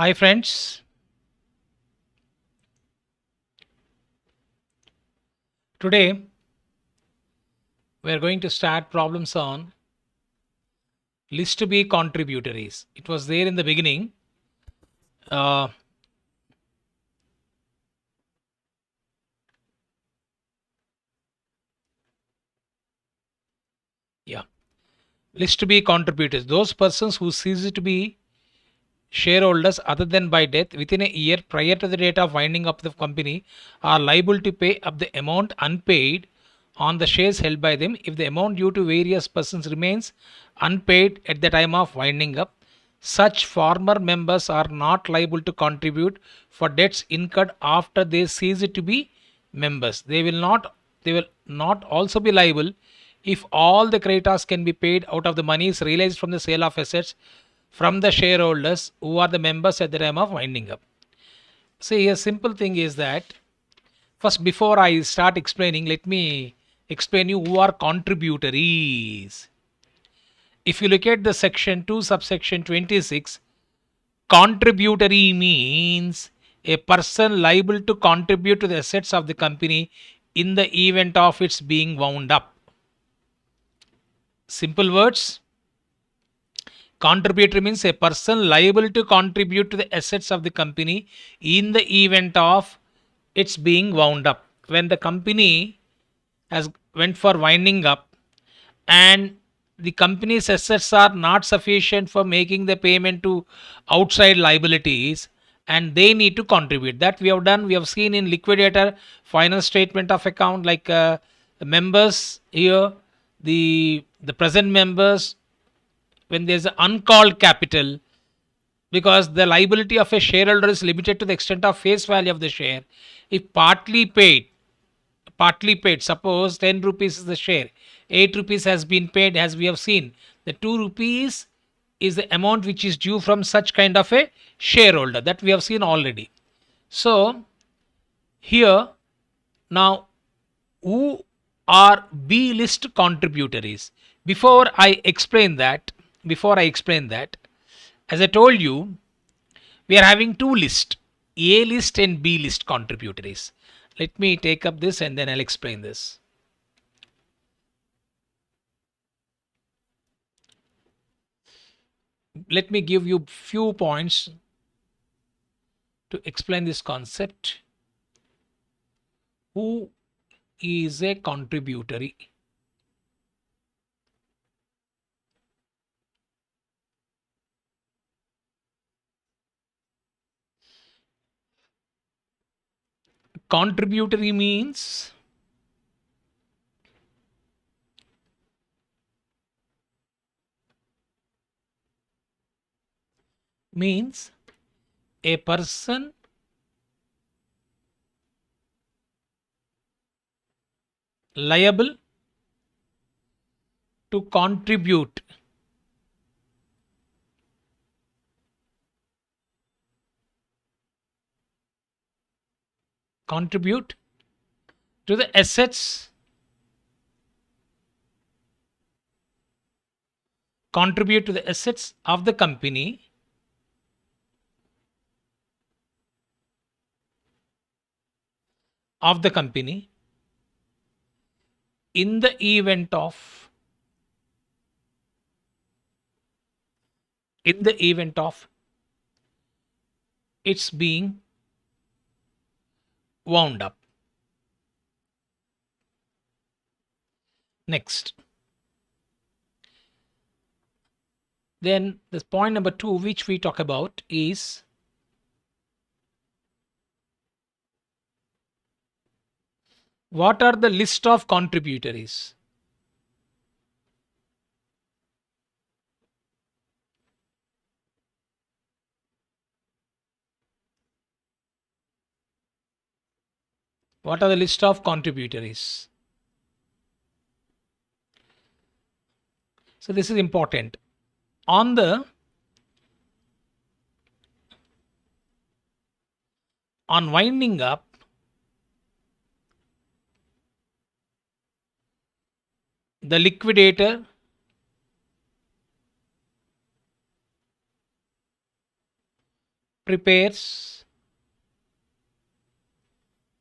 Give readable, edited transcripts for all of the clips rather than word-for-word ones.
Hi friends, today we are going to start problems on list B contributories. It was there in the beginning. Uh, yeah, list B contributors. Those persons who cease to be shareholders other than by death within a year prior to the date of winding up the company are liable to pay up the amount unpaid on the shares held by them if the amount due to various persons remains unpaid at the time of winding up. Such former members are not liable to contribute for debts incurred after they cease to be members. They will not also be liable if all the creditors can be paid out of the monies realized from the sale of assets from the shareholders who are the members at the time of winding up. See, a simple thing is that first, before I start explaining, let me explain you who are contributories. If you look at the section 2, subsection 26, contributory means a person liable to contribute to the assets of the company in the event of its being wound up. Simple words, contributory means a person liable to contribute to the assets of the company in the event of its being wound up. When the company has went for winding up and the company's assets are not sufficient for making the payment to outside liabilities and they need to contribute, that we have seen in liquidator final statement of account, like the members here, the present members, when there's an uncalled capital, because the liability of a shareholder is limited to the extent of face value of the share. If partly paid, suppose 10 rupees is the share, 8 rupees has been paid, as we have seen, the 2 rupees is the amount which is due from such kind of a shareholder, that we have seen already. So here, now, who are B list contributories? Before I explain that, as I told you, we are having two lists, A list and B list contributories. Let me take up this and then I'll explain this. Let me give you few points to explain this concept. Who is a contributory? Contributory means a person liable to contribute to the assets, contribute to the assets of the company in the event of its being wound up. Next, then this point number 2 which we talk about is what are the list of contributories. What are the list of contributories? So this is important. On winding up, the liquidator prepares,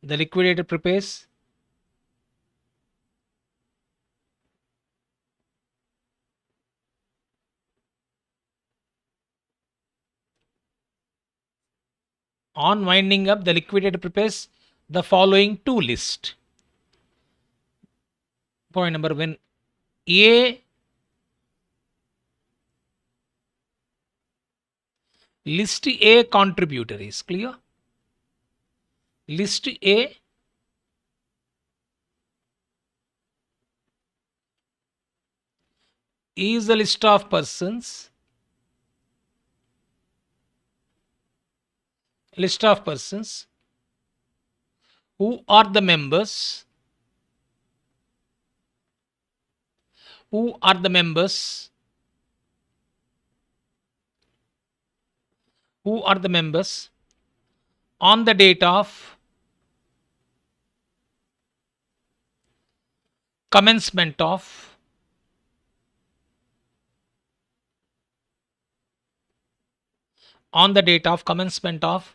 the liquidator prepares on winding up, the liquidator prepares the following two lists. Point number one, A list A contributor is clear. List A is the list of persons who are the members who are the members on the date of commencement of on the date of commencement of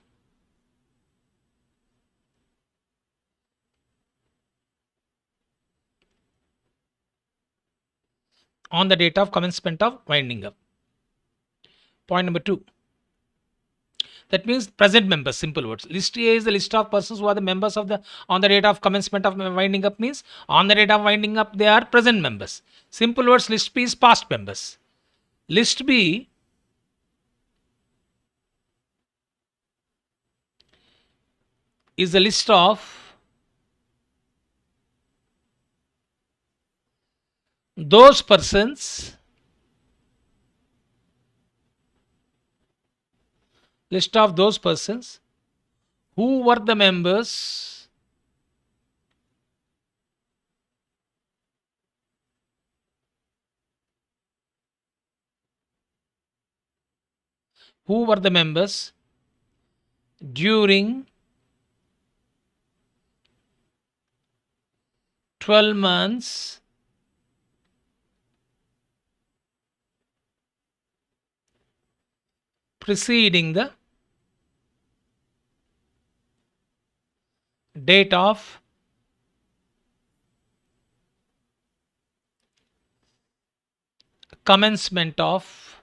on the date of commencement of winding up. Point number two, that means present members, simple words. List A is the list of persons who are the members of the on the date of commencement of winding up, means on the date of winding up they are present members. Simple words, list B is past members. List B is the list of those persons who were the members during 12 months preceding the date of commencement of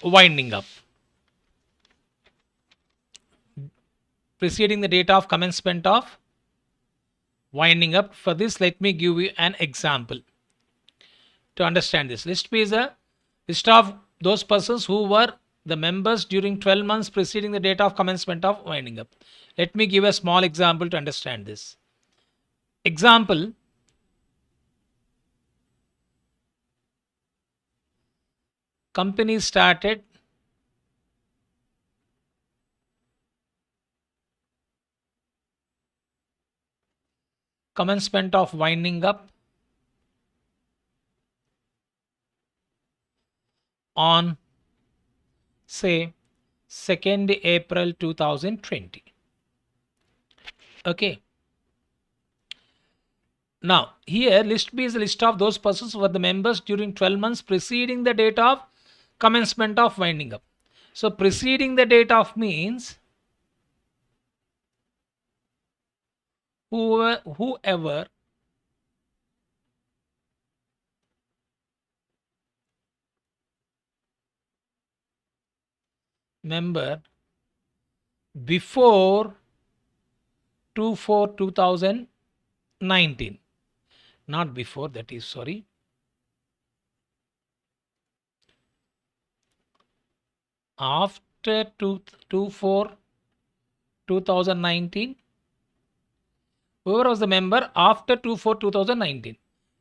winding up. Preceding the date of commencement of winding up. For this, let me give you an example to understand this. List B is a list of those persons who were the members during 12 months preceding the date of commencement of winding up. Let me give a small example to understand this. Example, company started commencement of winding up on say 2nd April 2020. Okay. Now here list B is a list of those persons who were the members during 12 months preceding the date of commencement of winding up. So preceding the date of means whoever member before 2/4/2019, not before, that is, sorry, after 2/4/2019, whoever was the member after 2/4/2019.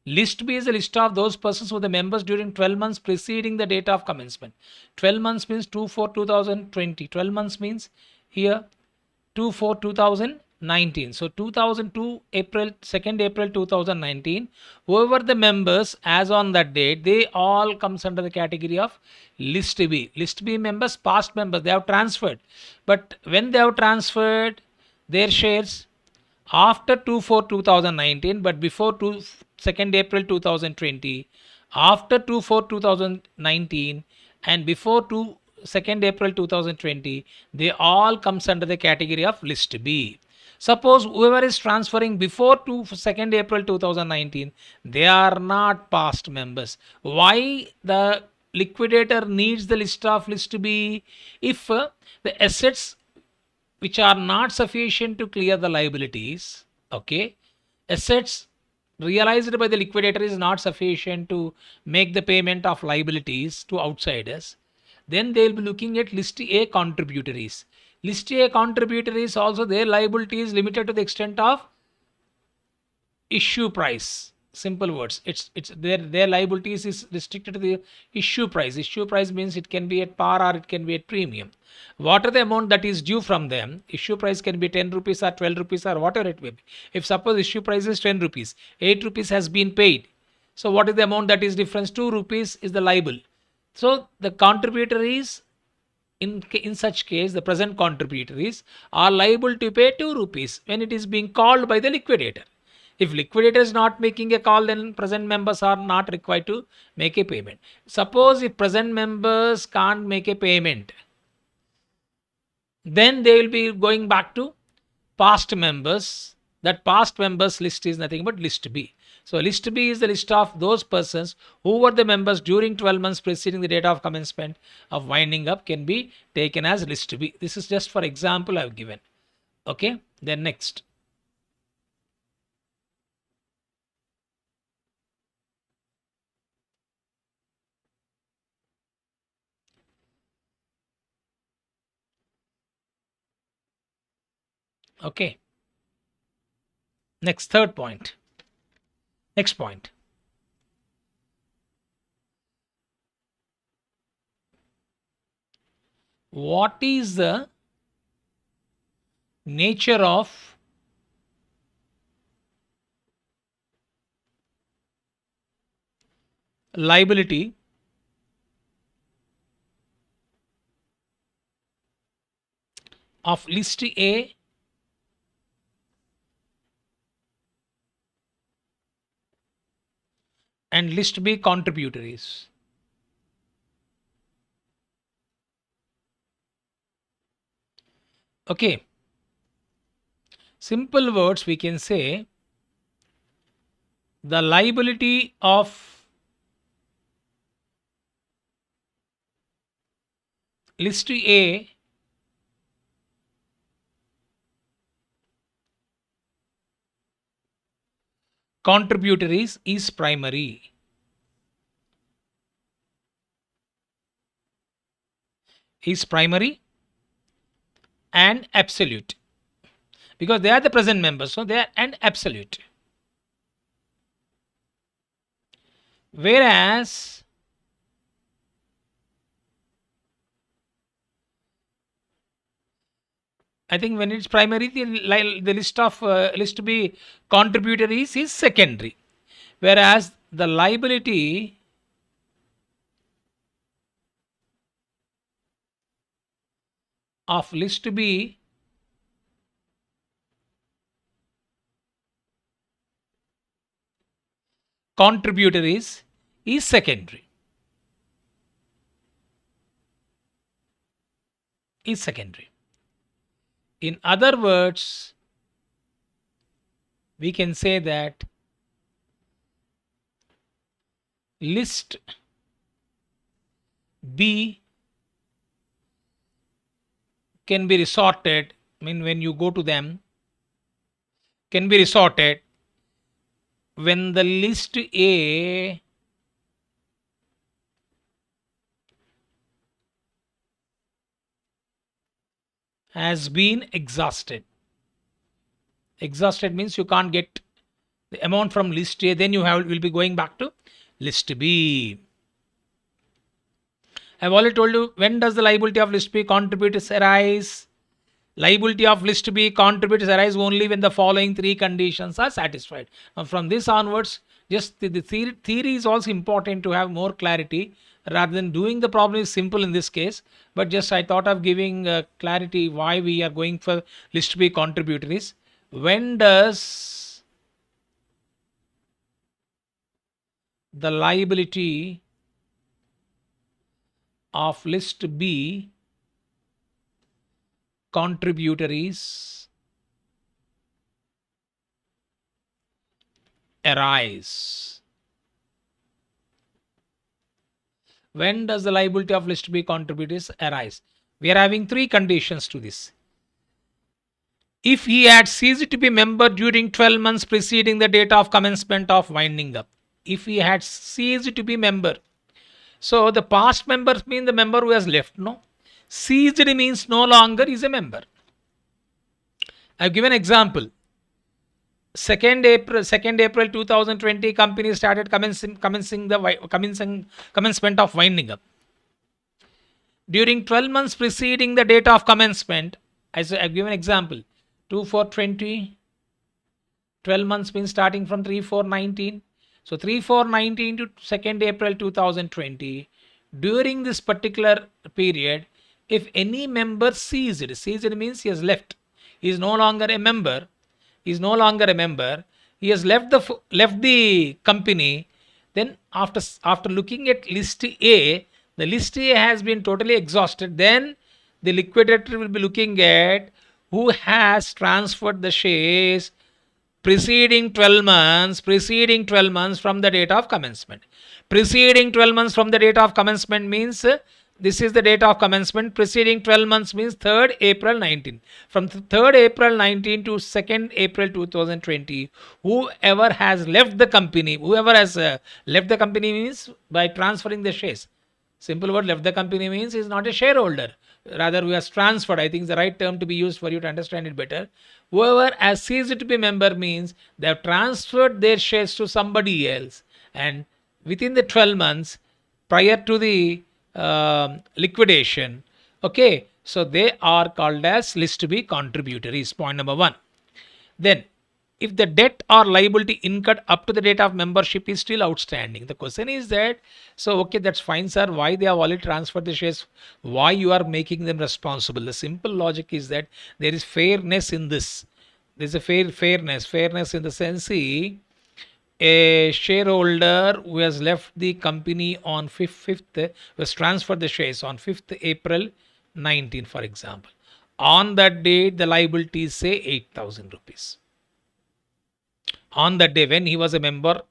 List B is a list of those persons who were the members during 12 months preceding the date of commencement. 12 months means 2/4/2020. 12 months means here 2/4/2019. So 2002 April 2nd April 2019. Whoever the members as on that date, they all comes under the category of list B. List B members, past members, they have transferred. But when they have transferred their shares after 2/4/2019 but before 2nd April 2020, After 2/4/2019 and before 2nd April 2020, they all comes under the category of list B. Suppose whoever is transferring before 2nd April 2019, they are not past members. Why the liquidator needs the list of list B? If the assets which are not sufficient to clear the liabilities, okay, assets realized by the liquidator is not sufficient to make the payment of liabilities to outsiders, then they will be looking at list A contributories. List A contributories also, their liability is limited to the extent of issue price. Simple words, it's their liabilities is restricted to the issue price. Issue price means it can be at par or it can be at premium. What are the amount that is due from them? Issue price can be 10 rupees or 12 rupees or whatever it may be. If suppose issue price is 10 rupees, 8 rupees has been paid, so what is the amount that is difference? 2 rupees is the liable. So the contributories, in such case the present contributories are liable to pay 2 rupees when it is being called by the liquidator. If liquidator is not making a call, then present members are not required to make a payment. Suppose if present members can't make a payment, then they will be going back to past members. That past members list is nothing but list B. So list B is the list of those persons who were the members during 12 months preceding the date of commencement of winding up, can be taken as list B. This is just for example I have given. Okay, then next. Okay, next, third point. Next point. What is the nature of liability of list A and list B contributories? Okay, simple words we can say the liability of list A contributories is primary. Is primary and absolute, because they are the present members, so they are and absolute. Whereas I think when it's primary, the list of list B contributories is secondary, whereas the liability of list B contributories is secondary. Is secondary. In other words, we can say that list B can be resorted, I mean when you go to them, can be resorted when the list A has been exhausted. Exhausted means you can't get the amount from list A, then you will be going back to list B. I've already told you, when does the liability of list B contributors arise? Liability of list B contributors arise only when the following three conditions are satisfied. Now from this onwards, just the theory is also important to have more clarity, rather than doing the problem is simple in this case, but just I thought of giving clarity why we are going for list B contributories. When does the liability of list B contributories arise. When does the liability of list B contributories arise? We are having three conditions to this. If he had ceased to be member during 12 months preceding the date of commencement of winding up. If he had ceased to be member. So the past members mean the member who has left, no? Ceased means no longer is a member. I've given example. 2nd April 2020, company started commencement of winding up. During 12 months preceding the date of commencement, as I've given example, 2/4/20, 12 months means starting from 3/4/19. So 3/4/19 to 2nd April 2020. During this particular period, if any member ceased means he has left. He is no longer a member. He is no longer a member. He has left the company. Then after looking at list A, the list A has been totally exhausted. Then the liquidator will be looking at who has transferred the shares preceding 12 months from the date of commencement. Preceding 12 months from the date of commencement means this is the date of commencement. Preceding 12 months means 3rd April 19. From 3rd April 19 to 2nd April 2020, whoever has left the company means by transferring the shares. Simple word, left the company means is not a shareholder. Rather, who has transferred. I think is the right term to be used for you to understand it better. Whoever has ceased to be member means they have transferred their shares to somebody else. And within the 12 months prior to the liquidation, okay, so they are called as list B contributories. Point number 1. Then, if the debt or liability incurred up to the date of membership is still outstanding, the question is that, so okay, that's fine, sir, why they have already transferred the shares, why you are making them responsible? The simple logic is that there is fairness in this. There's a fairness in the sense, see, a shareholder who has left the company on 5th was transferred the shares on 5th April 19, for example. On that date, the liabilities say 8,000 rupees. On that day when he was a member,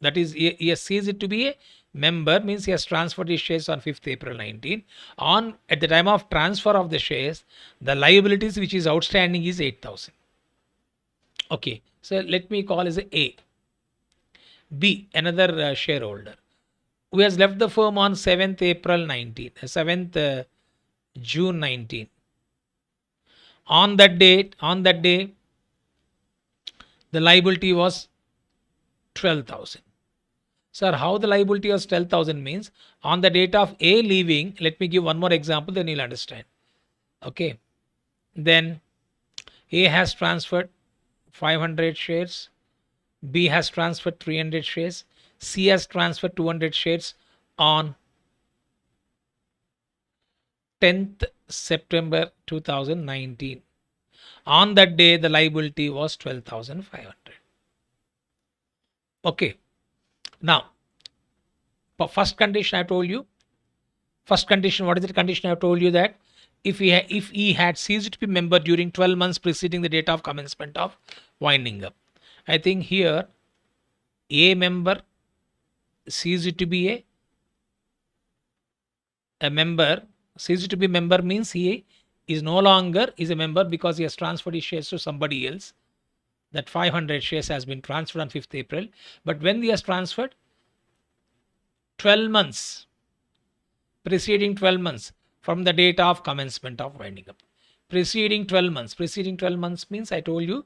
that is, he has ceased to be a member means he has transferred his shares on 5th April 19. At the time of transfer of the shares, the liabilities which is outstanding is 8,000. Okay, so let me call as A. B, another shareholder who has left the firm on 7th June 19. On that day, the liability was 12,000. Sir, how the liability was 12,000 means on the date of A leaving, let me give one more example, then you'll understand. Okay. Then A has transferred 500 shares, B has transferred 300 shares, C has transferred 200 shares on 10th September 2019. On that day, the liability was 12,500. Okay. Now, first condition I told you. First condition, what is the condition I have told you? That if he had ceased to be member during 12 months preceding the date of commencement of winding up. I think here A member ceased to be a member. Ceased to be member means he is no longer is a member because he has transferred his shares to somebody else. That 500 shares has been transferred on 5th April. But when he has transferred, 12 months, preceding 12 months from the date of commencement of winding up. Preceding 12 months means I told you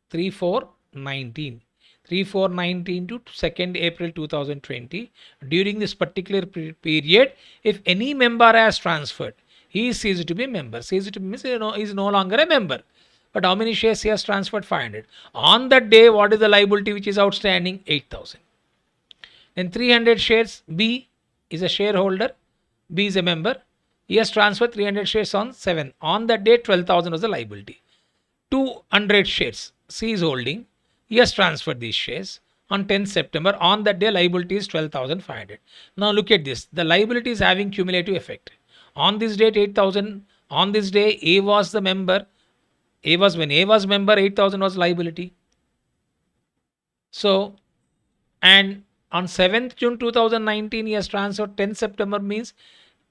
3/4/19. 3/4/19 to 2nd April 2020. During this particular period, if any member has transferred, he ceased to be a member. Ceased to be means he is no longer a member. But how many shares he has transferred? 500. On that day, what is the liability which is outstanding? 8,000. Then 300 shares, B is a shareholder, B is a member. He has transferred 300 shares on 7. On that day, 12,000 was the liability. 200 shares, C is holding. He has transferred these shares. on 10th September. On that day, liability is 12,500. Now look at this. The liability is having cumulative effect. On this date, 8,000. On this day, A was the member. When A was member, 8,000 was liability. So, and on 7th June 2019, he has transferred. 10th September means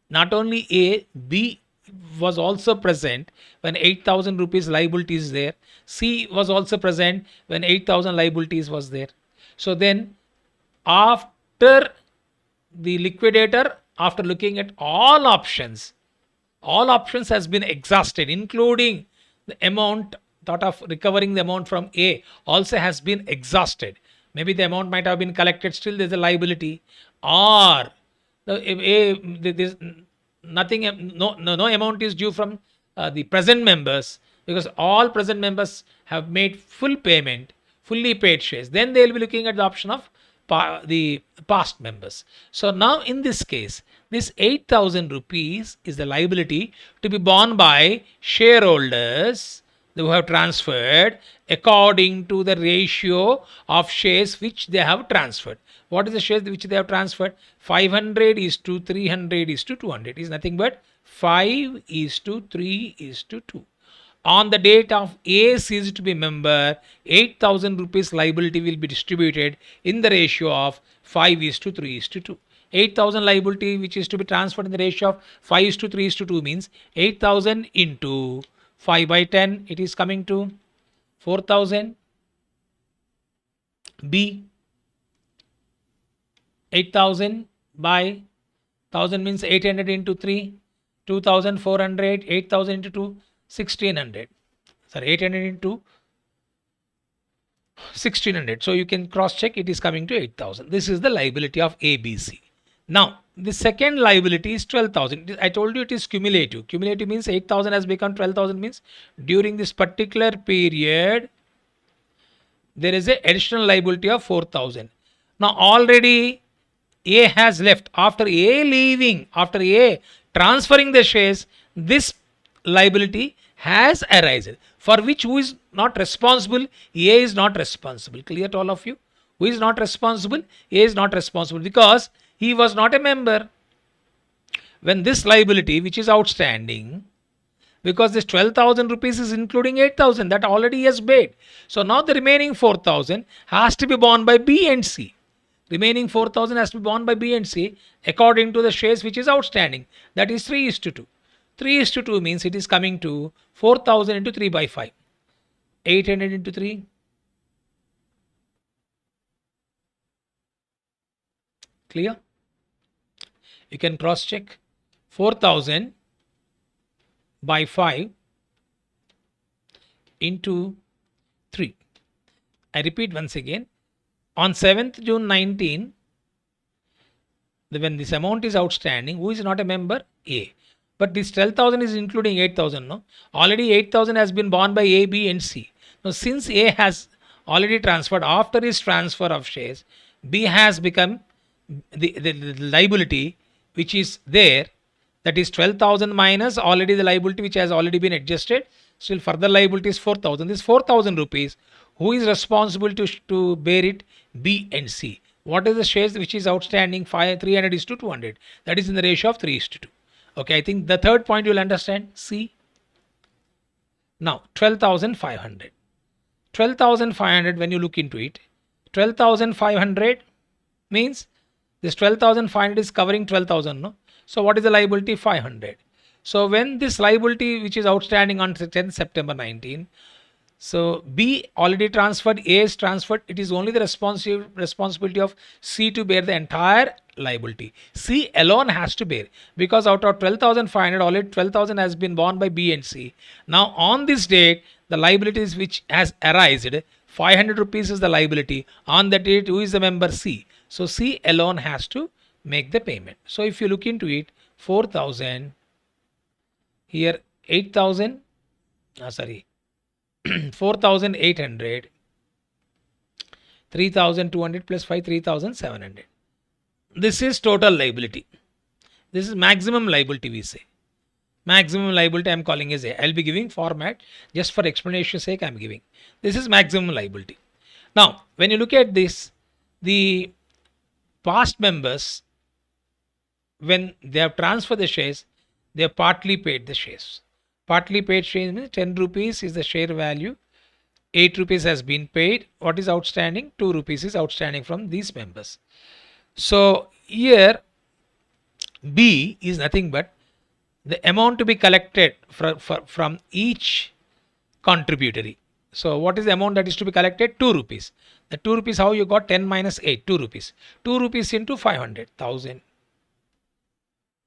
not only A, B was also present when 8,000 rupees liability is there. C was also present when 8,000 liabilities was there. So then after the liquidator, after looking at all options has been exhausted, including the amount thought of recovering the amount from A also has been exhausted. Maybe the amount might have been collected, still there's a liability, or this nothing, no amount is due from the present members, because all present members have made full payment, fully paid shares. Then they will be looking at the option of the past members. So now in this case, this 8,000 rupees is the liability to be borne by shareholders who have transferred according to the ratio of shares which they have transferred. What is the shares which they have transferred? 500 is to 300 is to 200 is nothing but 5 is to 3 is to 2. On the date of A ceased to be member, 8,000 rupees liability will be distributed in the ratio of 5 is to 3 is to 2. 8,000 liability which is to be transferred in the ratio of 5 is to 3 is to 2 means 8,000 into 5 by 10, it is coming to 4,000. B, 8,000 by 1,000 means 800 into 3, 2,400, 8,000 into 2, 1,600. Sorry, 800 into 1,600. So you can cross check, it is coming to 8,000. This is the liability of ABC. Now, the second liability is 12,000. I told you it is cumulative. Cumulative means 8,000 has become 12,000 means during this particular period, there is an additional liability of 4,000. Now, already A has left. After A leaving, after A transferring the shares, this liability has arisen, for which who is not responsible? A is not responsible. Clear to all of you? Who is not responsible? A is not responsible because he was not a member. When this liability which is outstanding, because this 12,000 rupees is including 8,000 that already he has paid. So now the remaining 4,000 has to be borne by B and C. Remaining 4,000 has to be borne by B and C according to the shares which is outstanding. That is 3 is to 2. 3 is to 2 means it is coming to 4,000 into 3 by 5. 800 into 3. Clear? You can cross check. 4,000 by 5 into 3. I repeat once again. On 7th June 19, when this amount is outstanding, who is not a member? A. But this 12,000 is including 8,000, no? Already 8,000 has been borne by A, B and C. Now since A has already transferred, after his transfer of shares, B has become the liability which is there, that is 12,000 minus already the liability which has already been adjusted. Still further liability is 4,000. This 4,000 rupees, who is responsible to bear it? B and C. What is the shares which is outstanding? 300 is to 200. That is in the ratio of 3 is to 2. Okay, I think the third point you will understand. C. Now 12,500. 12,500, when you look into it, 12,500 means this 12,500 is covering 12,000, no? So what is the liability? 500. So when this liability which is outstanding on 10th September 19, so B already transferred, A is transferred, it is only the responsibility of C to bear the entire liability. C alone has to bear, because out of 12,500 already 12,000 has been borne by B and C. Now on this date, the liabilities which has arisen, 500 rupees is the liability. On that date, who is the member? C. So C alone has to make the payment. So if you look into it, 4,000, here 8,000, 4,800, 3,200 plus 5, 3,700. This is total liability. This is maximum liability, we say. Maximum liability I am calling as A. I will be giving format just for explanation sake I am giving. This is maximum liability. Now when you look at this, The past members, when they have transferred the shares, they have partly paid the shares. Partly paid shares means 10 rupees is the share value, 8 rupees has been paid. What is outstanding? 2 rupees is outstanding from these members. So here B is nothing but the amount to be collected from each contributory. So what is the amount that is to be collected? 2 rupees. The 2 rupees, how you got 10 minus 8? 2 rupees. 2 rupees into 500,000.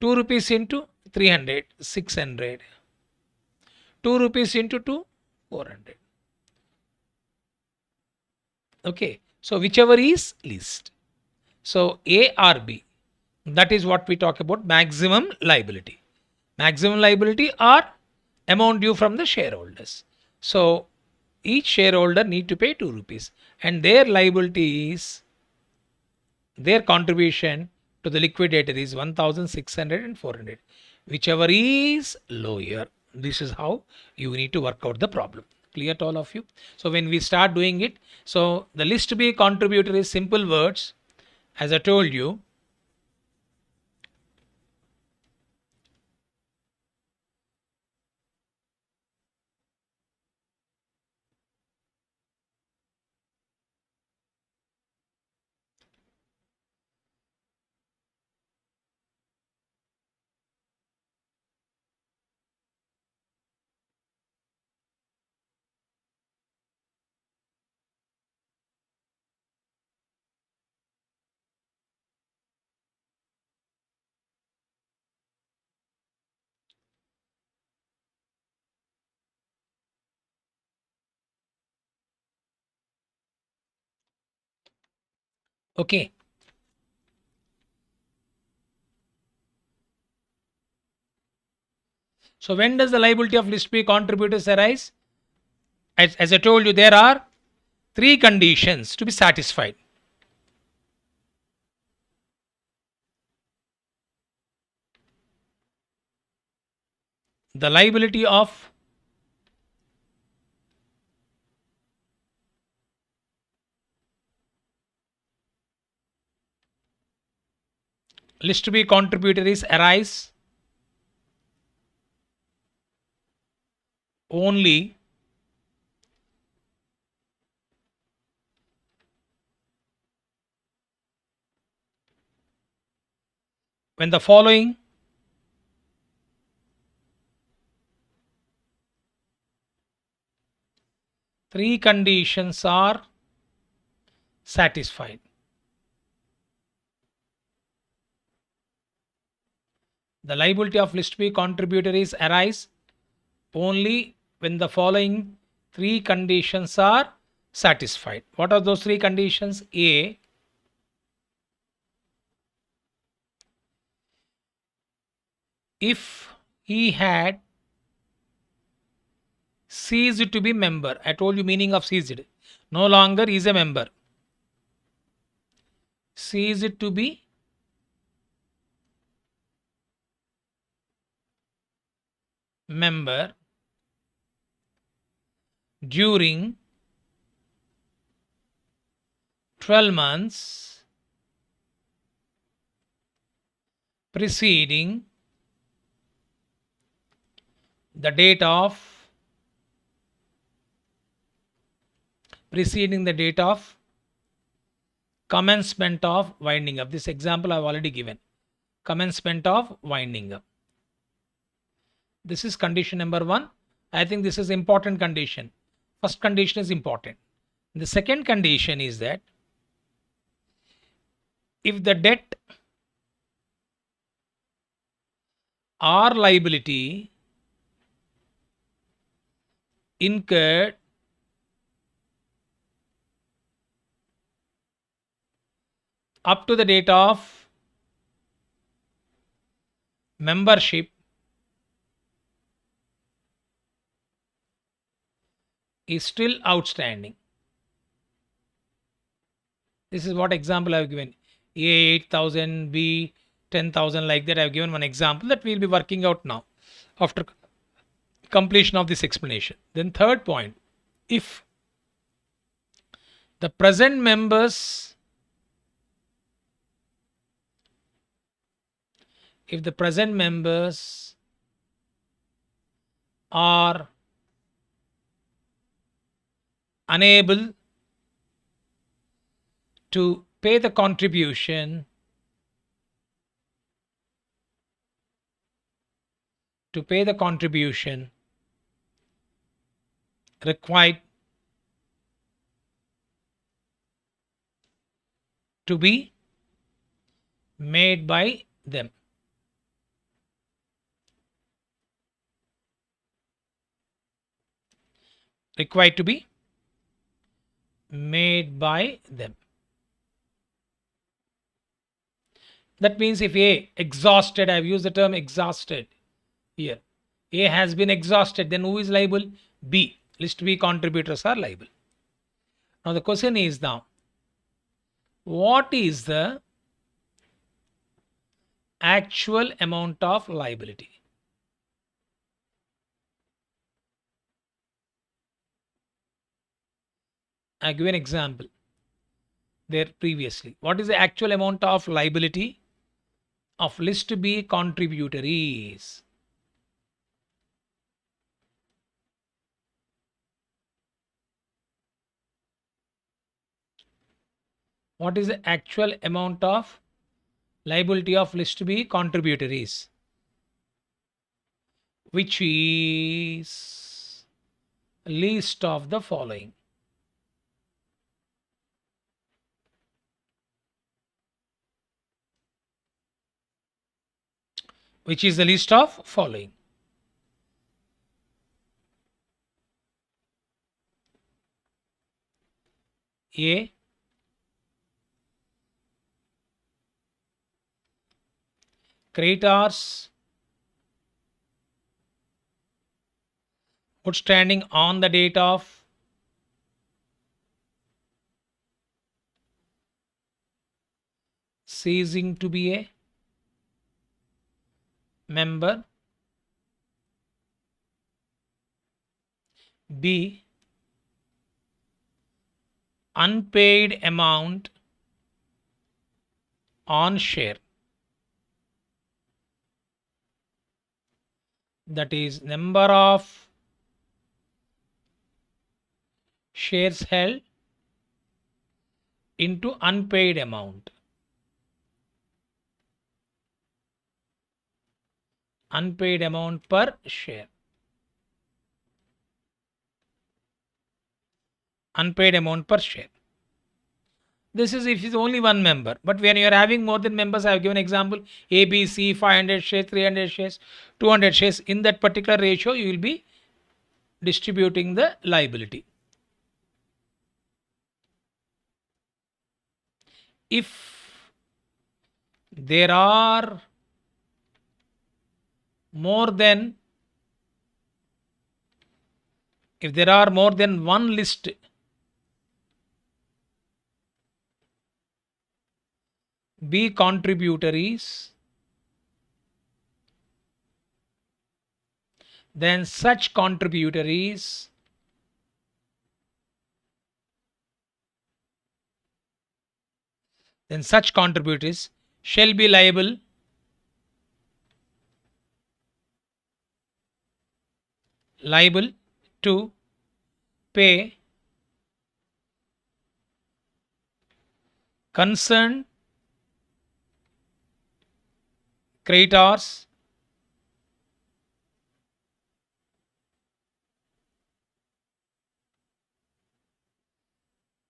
2 rupees into 300, 600. 2 rupees into 2, 400. Okay. So whichever is least. So A or B. That is what we talk about, maximum liability. Maximum liability or amount due from the shareholders. So each shareholder need to pay 2 rupees and their liability is, their contribution to the liquidator is 1600 and 400, whichever is lower. This is how you need to work out the problem. Clear to all of you? So when we start doing it, so the list B contributor is simple words, as I told you. Okay. So when does the liability of list B contributors arise? As I told you, there are 3 conditions to be satisfied. The liability of list B contributories arise only when the following three conditions are satisfied. The liability of list B contributories arise only when the following 3 conditions are satisfied. What are those 3 conditions? A, if he had ceased to be member. I told you meaning of ceased. No longer is a member. Ceased to be member during 12 months preceding the date of commencement of winding up. This example I've already given. Commencement of winding up. This is condition number 1. I think this is important condition. First condition is important. The second condition is that if the debt or liability incurred up to the date of membership is still outstanding. This is what example I have given. A 8,000, B 10,000, like that. I have given one example that we will be working out now after completion of this explanation. Then third point, if the present members if the present members are unable to pay the contribution required to be made by them. Required to be made by them. That means if A exhausted, I've used the term exhausted here. A has been exhausted, then who is liable? B. List B contributors are liable. Now the question is now, what is the actual amount of liability? I give an example there previously. What is the actual amount of liability of list B contributories? What is the actual amount of liability of list B contributories? Which is least of the following. Which is the list of following. A, creditors outstanding on the date of ceasing to be a member. B, unpaid amount on share, that is number of shares held into unpaid amount. Unpaid amount per share. Unpaid amount per share. This is if it's only one member. But when you are having more than members, I have given example A, B, C, 500 shares, 300 shares, 200 shares. In that particular ratio, you will be distributing the liability. If there are more than one list B contributories, then such contributories shall be liable to pay concerned creditors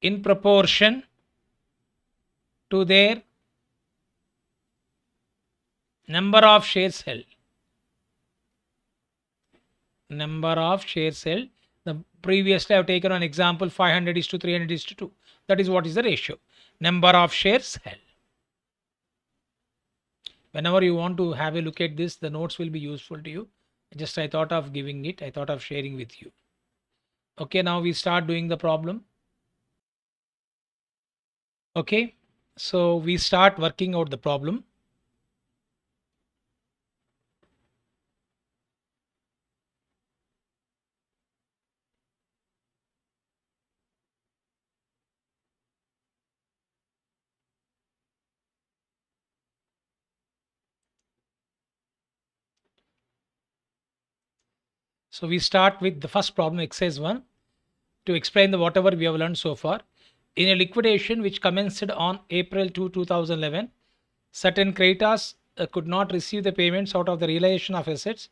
in proportion to their number of shares held. Number of shares held. The previously I have taken an example 500 is to 300 is to 2. That is what is the ratio. Number of shares held. Whenever you want to have a look at this, the notes will be useful to you. Just I thought of giving it. I thought of sharing with you. Okay, now we start doing the problem. Okay, so we start working out the problem. So we start with the first problem, exercise 1, to explain the whatever we have learned so far. In a liquidation which commenced on April 2, 2011, certain creditors could not receive the payments out of the realization of assets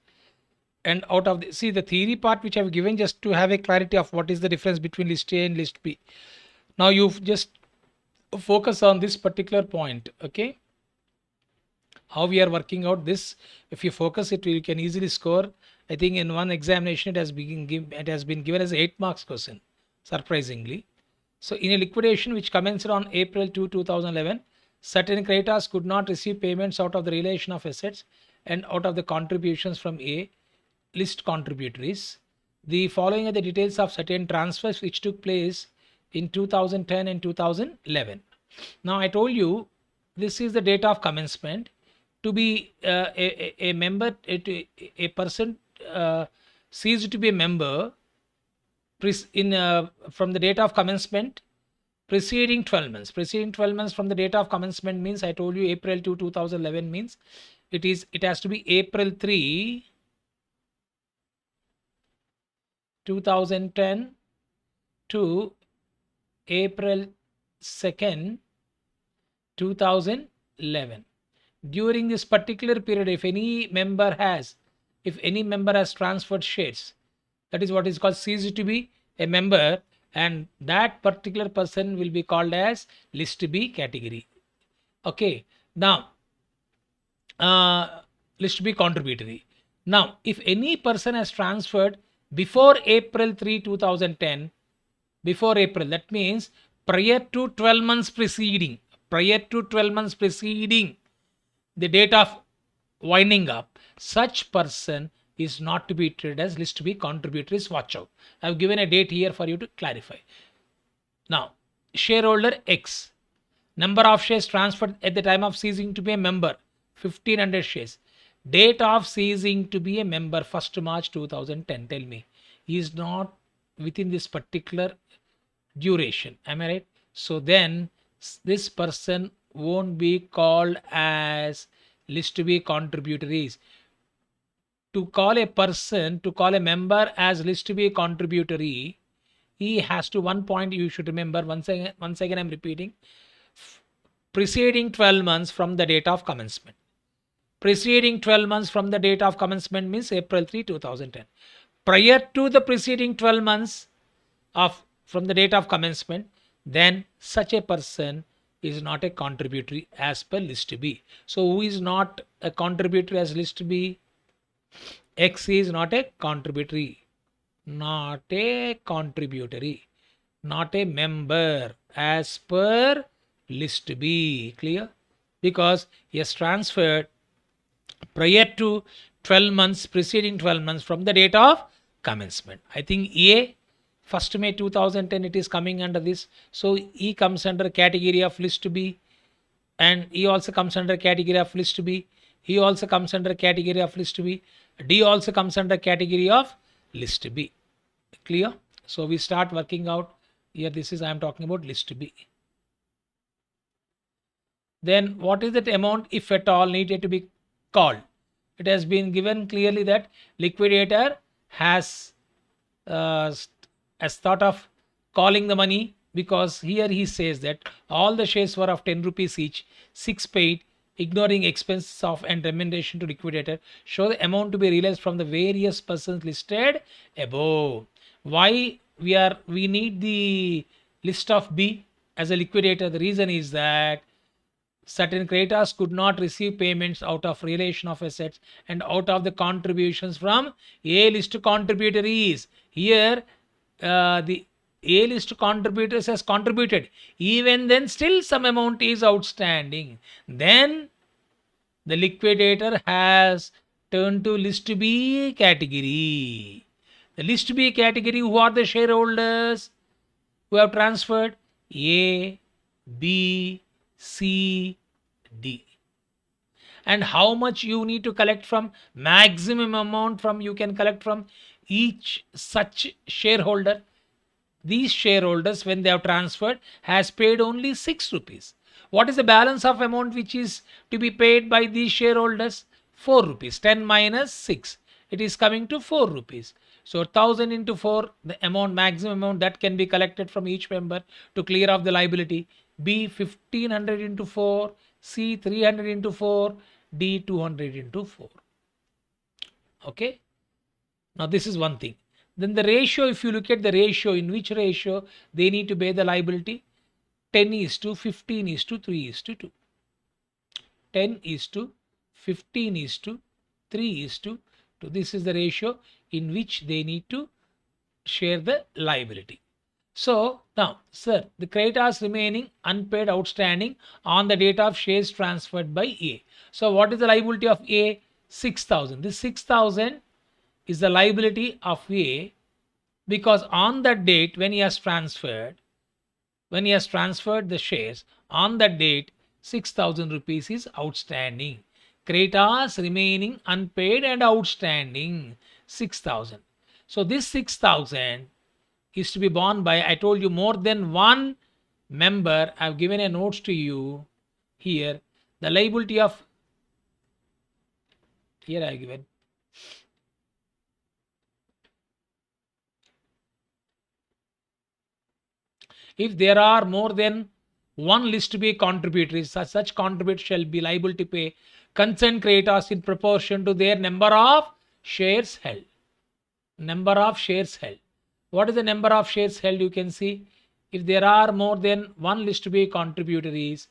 and out of the, see the theory part which I've given just to have a clarity of what is the difference between list A and list B. Now you just focus on this particular point, okay? How we are working out this. If you focus it, you can easily score. I think in one examination it has been given as 8 marks question, surprisingly. So in a liquidation which commenced on April 2, 2011, certain creditors could not receive payments out of the realization of assets and out of the contributions from A list contributories. The following are the details of certain transfers which took place in 2010 and 2011. Now I told you this is the date of commencement. To be a member, a person ceased to be a member from the date of commencement preceding 12 months. Preceding 12 months from the date of commencement means, I told you April 2, 2011 means it has to be April 3, 2010 to April 2nd, 2011. During this particular period, if any member has transferred shares, that is what is called ceased to be a member, and that particular person will be called as list B category. Okay, now list B contributory. Now if any person has transferred before April 3, 2010, before April, that means prior to 12 months preceding the date of winding up, such person is not to be treated as list B contributories. Watch out, I have given a date here for you to clarify. Now shareholder X, number of shares transferred at the time of ceasing to be a member 1500 shares. Date of ceasing to be a member 1st March 2010. Tell me, he is not within this particular duration, am I right? So then this person won't be called as list B contributories. To call a member as list B contributory, he has to, one point you should remember, once again I'm repeating, preceding 12 months from the date of commencement. Preceding 12 months from the date of commencement means April 3, 2010. Prior to the preceding 12 months from the date of commencement, then such a person is not a contributory as per list B. So who is not a contributory as list B? X is not a contributory, not a member as per list B. Clear? Because he has transferred prior to 12 months, preceding 12 months from the date of commencement. I think A, 1st May 2010, it is coming under this. So E comes under category of list B, and E also comes under category of list B. He also comes under category of list B. D also comes under category of list B. Clear? So we start working out here. This is, I am talking about list B. Then what is that amount, if at all, needed to be called? It has been given clearly that liquidator has thought of calling the money, because here he says that all the shares were of 10 rupees each, 6 paid, ignoring expenses of and remuneration to liquidator. Show the amount to be realized from the various persons listed above. Why we need the list of B as a liquidator? The reason is that certain creditors could not receive payments out of realization of assets and out of the contributions from A list contributories. Here the A list contributors has contributed, even then still some amount is outstanding. Then the liquidator has turned to list B category. The list B category, who are the shareholders who have transferred? A, B, C, D. And how much you need to collect from? Maximum amount you can collect from each such shareholder. These shareholders, when they have transferred, has paid only 6 rupees. What is the balance of amount which is to be paid by these shareholders? 4 rupees. 10 minus 6. It is coming to 4 rupees. So 1000 into 4, the amount, maximum amount that can be collected from each member to clear off the liability. B 1500 into 4, C 300 into 4, D 200 into 4. Okay. Now this is one thing. Then the ratio, if you look at the ratio, in which ratio they need to bear the liability, 10 is to 15 is to 3 is to 2. 10 is to 15 is to 3 is to 2. This is the ratio in which they need to share the liability. So now, sir, the creditors remaining unpaid outstanding on the date of shares transferred by A. So what is the liability of A? 6,000. This 6,000 is the liability of A, because on that date when he has transferred the shares, on that date 6,000 rupees is outstanding. Creditors remaining unpaid and outstanding 6,000. So this 6,000 is to be borne by, I told you, more than one member. I've given a notes to you here. The liability of, here I've given, if there are more than one list to be contributories, such contributors shall be liable to pay consent creditors in proportion to their number of shares held. Number of shares held. What is the number of shares held? You can see, if there are more than one list to be contributories,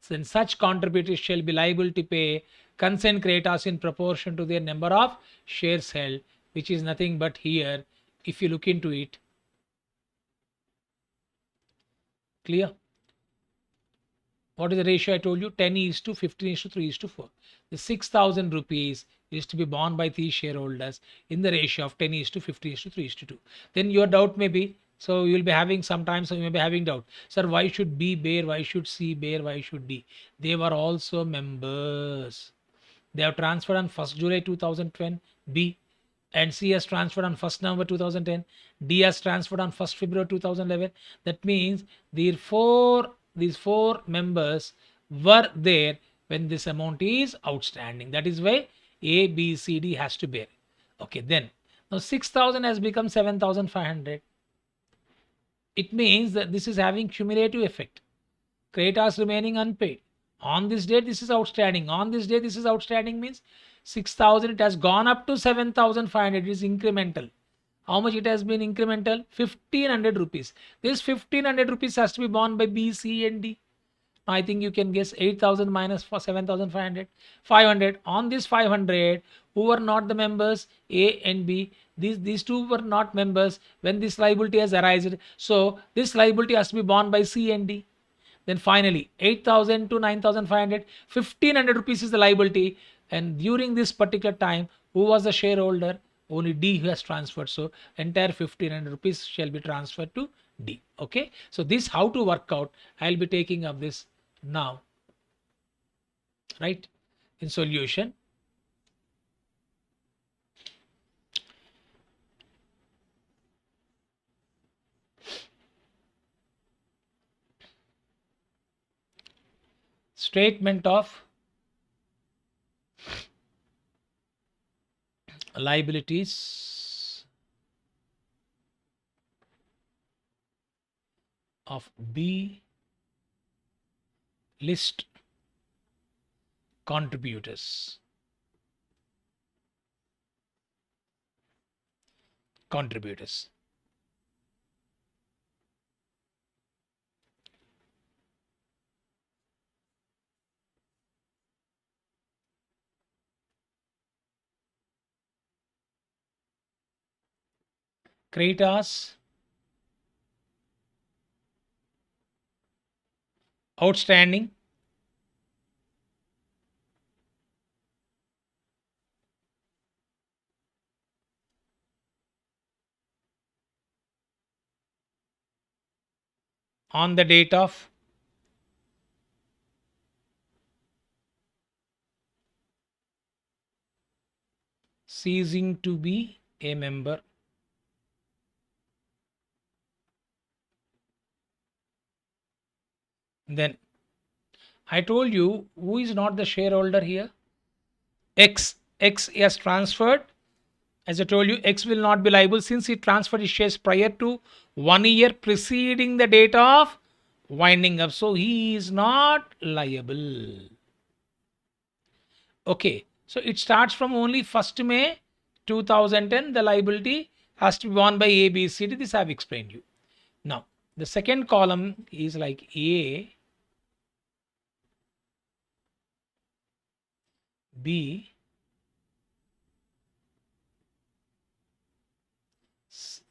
then such contributors shall be liable to pay consent creditors in proportion to their number of shares held, which is nothing but here, if you look into it. Clear? What is the ratio I told you? 10 is to 15 is to 3 is to 4. The 6,000 rupees is to be borne by these shareholders in the ratio of 10 is to 15 is to 3 is to 2. Then your doubt may be, so you will be having sometimes, so you may be having doubt. Sir, why should B bear? Why should C bear? Why should D? They were also members. They have transferred on 1st July 2010, B, and C has transferred on 1st November 2010. D has transferred on 1st February 2011. That means these four members were there when this amount is outstanding. That is why A, B, C, D has to bear. Okay, then now 6,000 has become 7,500. It means that this is having cumulative effect. Creditors remaining unpaid. On this date, this is outstanding. On this day, this is outstanding means 6,000. It has gone up to 7,500. It is incremental. How much it has been incremental? 1,500 rupees. This 1,500 rupees has to be borne by B, C, and D. I think you can guess 8,000 minus for 7,500. 500. On this 500, who were not the members? A and B. These two were not members when this liability has arisen. So this liability has to be borne by C and D. Then finally 8,000 to 9,500, 1,500 rupees is the liability. And during this particular time, who was the shareholder? Only D who has transferred. So entire 1,500 rupees shall be transferred to D. Okay. So this how to work out. I'll be taking up this now. Right. In solution. Statement of liabilities of B list contributors. Creditors outstanding on the date of ceasing to be a member. Then I told you who is not the shareholder here. X has transferred As I told you, X will not be liable since he transferred his shares prior to 1 year preceding the date of winding up. So he is not liable. Okay. So it starts from only 1st May 2010. The liability has to be borne by A, B, C, D. This I have explained you. Now, the second column is like A, B, C.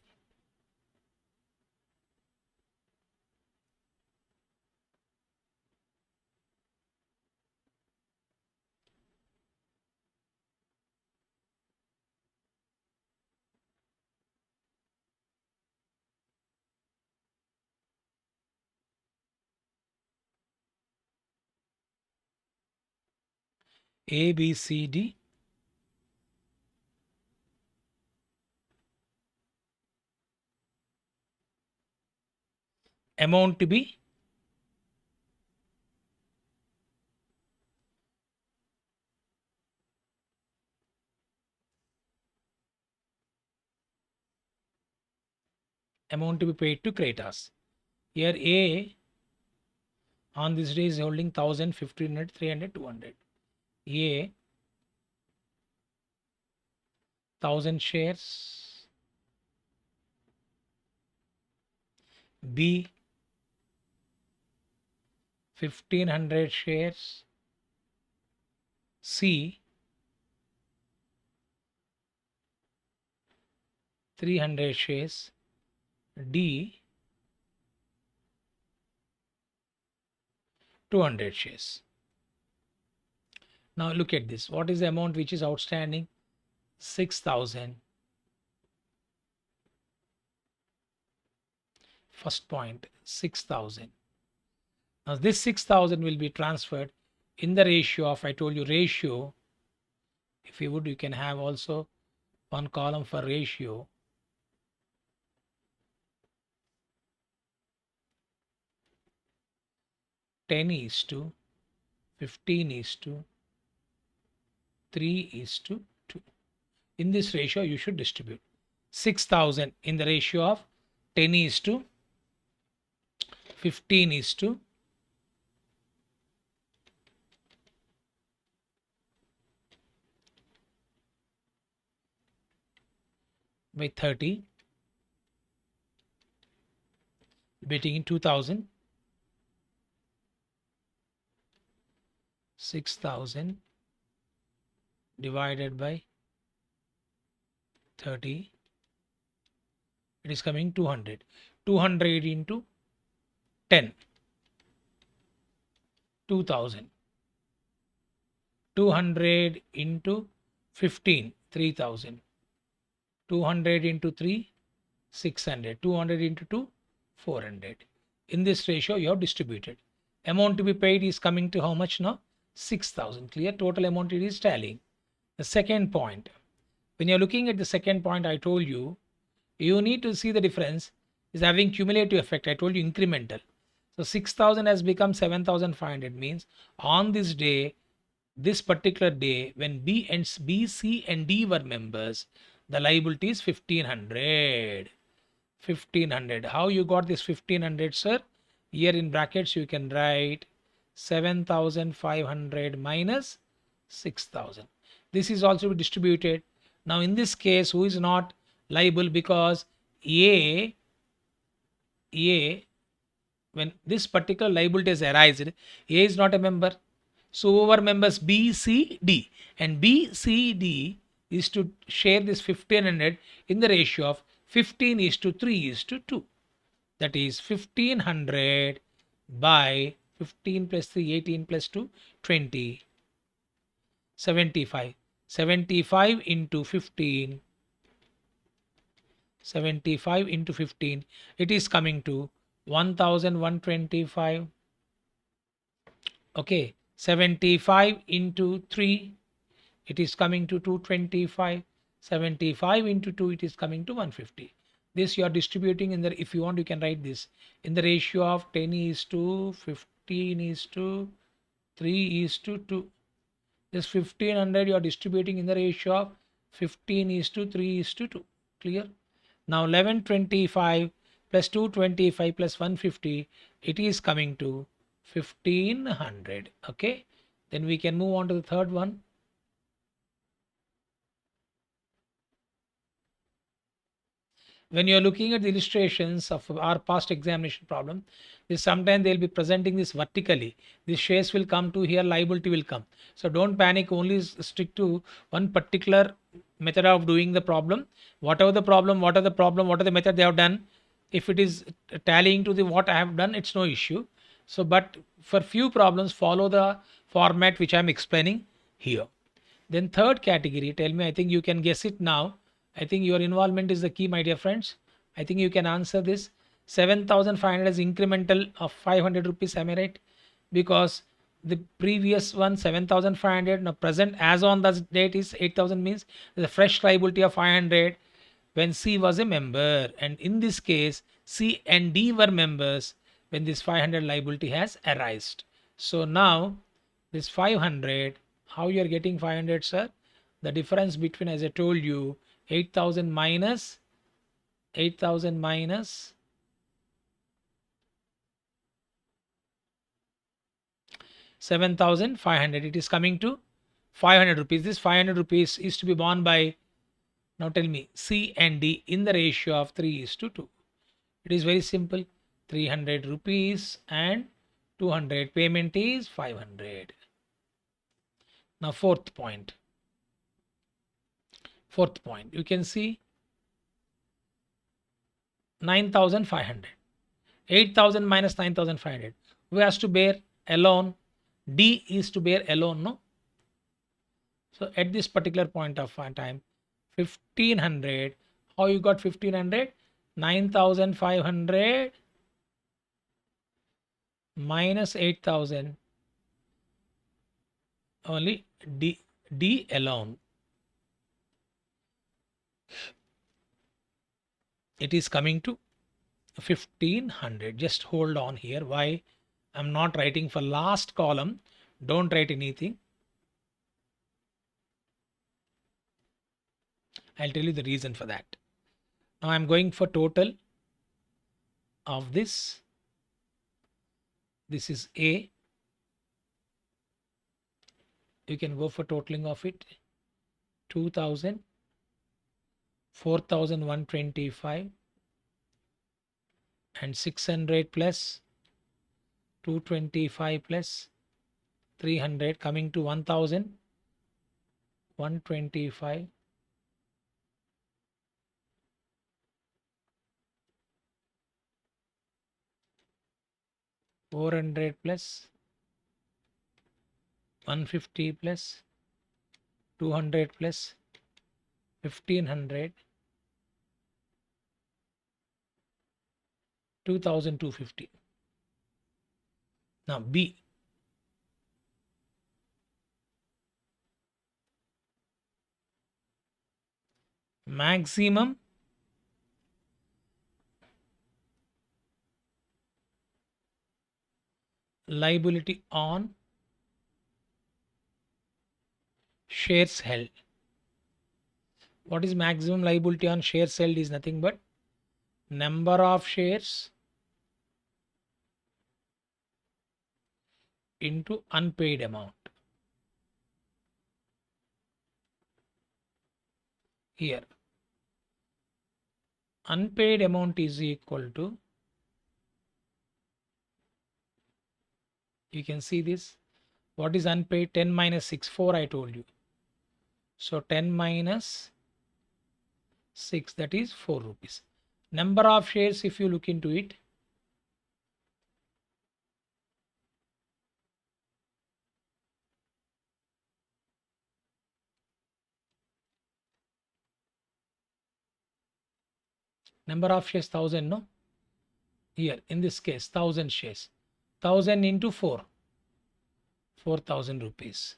A, B, C, D. Amount to be paid to Kratos. Here A on this day is holding 1000, 1500, 300, 200. A 1000 shares. B 1500 shares. C 300 shares. D 200 shares. Now look at this. What is the amount which is outstanding? 6000. First point 6000. Now this 6000 will be transferred in the ratio of, I told you, ratio. If you would, you can have also one column for ratio. Ten is to 15 is to 3 is to 2. In this ratio, you should distribute 6000 in the ratio of 10 is to 15 is to by 30, betting in 2000. 6000 divided by 30, it is coming 200. 200 into 10, 2000. 200 into 15, 3000. 200 into 3, 600. 200 into 2, 400. In this ratio, you have distributed. Amount to be paid is coming to how much now? 6000. Clear? Total amount it is tallying. The second point. When you're looking at the second point, I told you, you need to see the difference is having cumulative effect. I told you incremental. So 6000 has become 7500, means on this day, this particular day, when B, C and D were members, the liability is 1500. 1500. How you got this 1500, sir? Here in brackets you can write 7500 minus 6000. This is also distributed. Now in this case, who is not liable? Because A, when this particular liability is arised, A is not a member. So whoever members B, C, D, and B, C, D is to share this 1500 in the ratio of 15 is to 3 is to 2. That is 1500 by 15 plus 3, 18 plus 2, 20, 75. 75 into 15, 75 into 15, it is coming to 1125. Okay, 75 into 3, it is coming to 225. 75 into 2, it is coming to 150. This you are distributing in the, if you want, you can write this in the ratio of 10 is to 15 is to 3 is to 2. This 1500 you are distributing in the ratio of 15 is to 3 is to 2. Clear? Now 1125 plus 225 plus 150, it is coming to 1500. Okay, then we can move on to the third one. When you're looking at the illustrations of our past examination problem, this sometimes they'll be presenting this vertically. This shares will come to here, liability will come. So don't panic, only stick to one particular method of doing the problem. Whatever the problem, what are the problem, what are the method they have done. If it is tallying to the what I have done, it's no issue. So, but for few problems, follow the format which I'm explaining here. Then third category, tell me, I think you can guess it now. I think your involvement is the key, my dear friends. I think you can answer this. 7,500 is incremental of 500 rupees, am I right? Because the previous one 7,500, now present as on the date is 8,000, means the fresh liability of 500 when C was a member, and in this case C and D were members when this 500 liability has arisen. So now this 500, how you are getting 500, sir? The difference between, as I told you, 8,000 minus 7,500, it is coming to 500 rupees. This 500 rupees is to be borne by, now tell me, C and D in the ratio of 3 is to 2. It is very simple. 300 rupees and 200 payment is 500. Now fourth point, you can see 9,500. 8,000 minus 9,500. Who has to bear alone? D is to bear alone, no? So at this particular point of time, 1500. How you got 1500? 9,500 minus 8,000. Only D alone. It is coming to 1500. Just hold on here. Why I'm not writing for last column? Don't write anything. I'll tell you the reason for that. Now I'm going for total of this. This is A. You can go for totaling of it. 2,000, 4,125 and 600 plus 225 plus 300 coming to 1,125. 400 plus 150 plus 200 plus 1,500, 2,250. Now B. Maximum liability on shares held. What is maximum liability on shares held? Is nothing but number of shares into unpaid amount. Here unpaid amount is equal to, you can see this. What is unpaid? 10 minus 6, 4 I told you. So 10 minus 6, that is 4 rupees. Number of shares, if you look into it, number of shares 1,000, no? Here in this case 1,000 shares. 1,000 into 4, 4,000 rupees.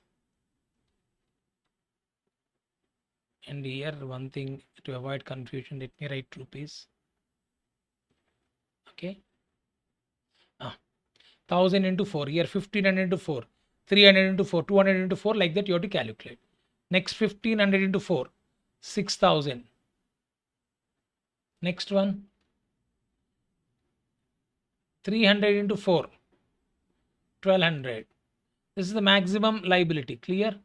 And here one thing to avoid confusion, let me write rupees. Okay. 1,000 into 4. Here 1,500 into 4. 300 into 4. 200 into 4. Like that you have to calculate. Next 1,500 into 4. 6,000. Next one, 300 into 4, 1,200. This is the maximum liability. Clear?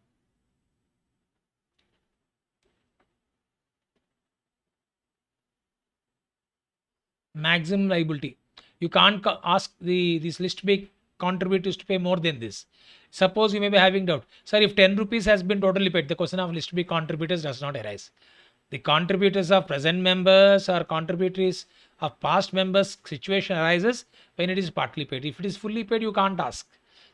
Maximum liability. You can't ask these list B contributors to pay more than this. Suppose you may be having doubt. Sir, if 10 rupees has been totally paid, the question of list B contributors does not arise. The contributors of present members or contributors of past members situation arises when it is partly paid. If it is fully paid, you can't ask.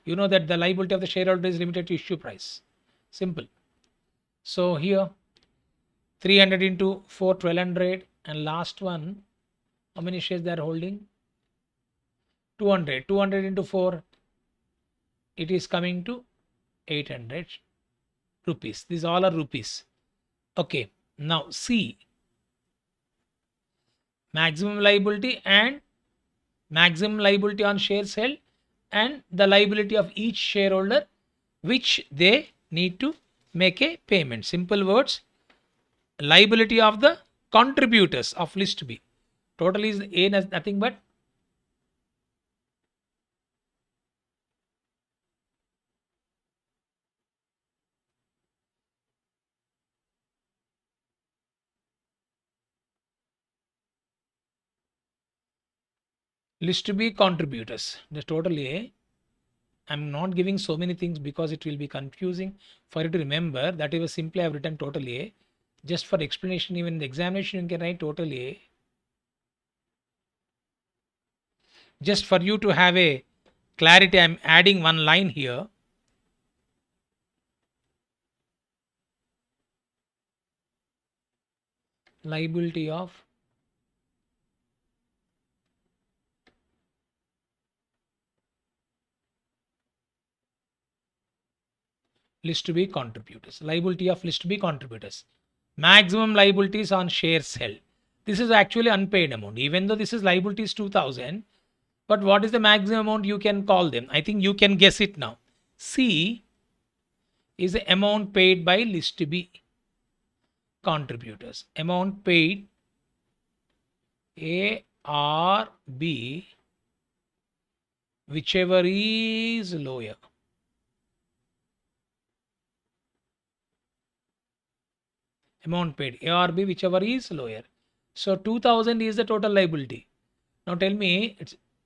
You know that the liability of the shareholder is limited to issue price. Simple. So here 300 into 4, 1,200, and last one, how many shares they are holding? 200. 200 into 4, it is coming to 800 rupees. These all are rupees. Okay. Now see, maximum liability and maximum liability on shares held and the liability of each shareholder which they need to make a payment. Simple words, liability of the contributors of list B. Total is A, nothing but list B contributors. The total A. I'm not giving so many things because it will be confusing for you to remember. That is simply I have written total A. Just for explanation, even in the examination, you can write total A. Just for you to have a clarity, I'm adding one line here. Liability of list B contributors. Liability of list B contributors. Maximum liabilities on shares held. This is actually unpaid amount. Even though this is liabilities 2,000, but what is the maximum amount you can call them? I think you can guess it now. C is the amount paid by list B contributors. Amount paid A or B, whichever is lower. Amount paid A or B, whichever is lower. So 2,000 is the total liability. Now tell me,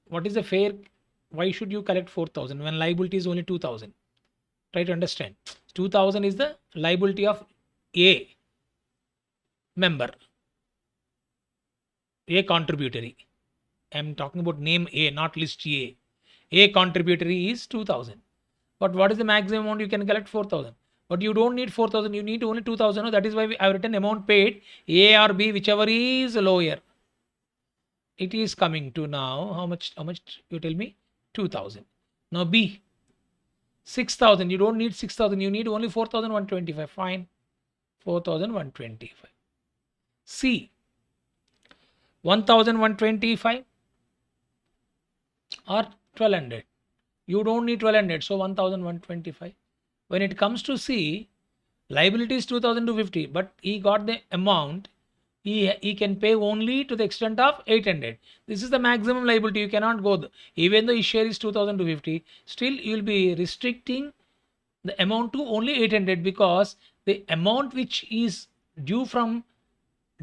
what is the fair? Why should you collect 4,000 when liability is only 2,000? Try to understand. 2,000 is the liability of A member, A contributory. I'm talking about name A, not list A. A contributory is 2,000. But what is the maximum amount you can collect? 4,000. But you don't need 4,000. You need only 2,000. No? That is why I've written amount paid A or B, whichever is lower. It is coming to now how much? How much? You tell me. 2,000. Now B, 6,000. You don't need 6,000. You need only 4,125. Fine. 4,125. C, 1,125 or 1,200. You don't need 1,200. So 1,125. When it comes to C, liability is 2,250, but he got the amount. He can pay only to the extent of 800. This is the maximum liability. You cannot go. Even though his share is 2,250, still you will be restricting the amount to only 800 because the amount which is due from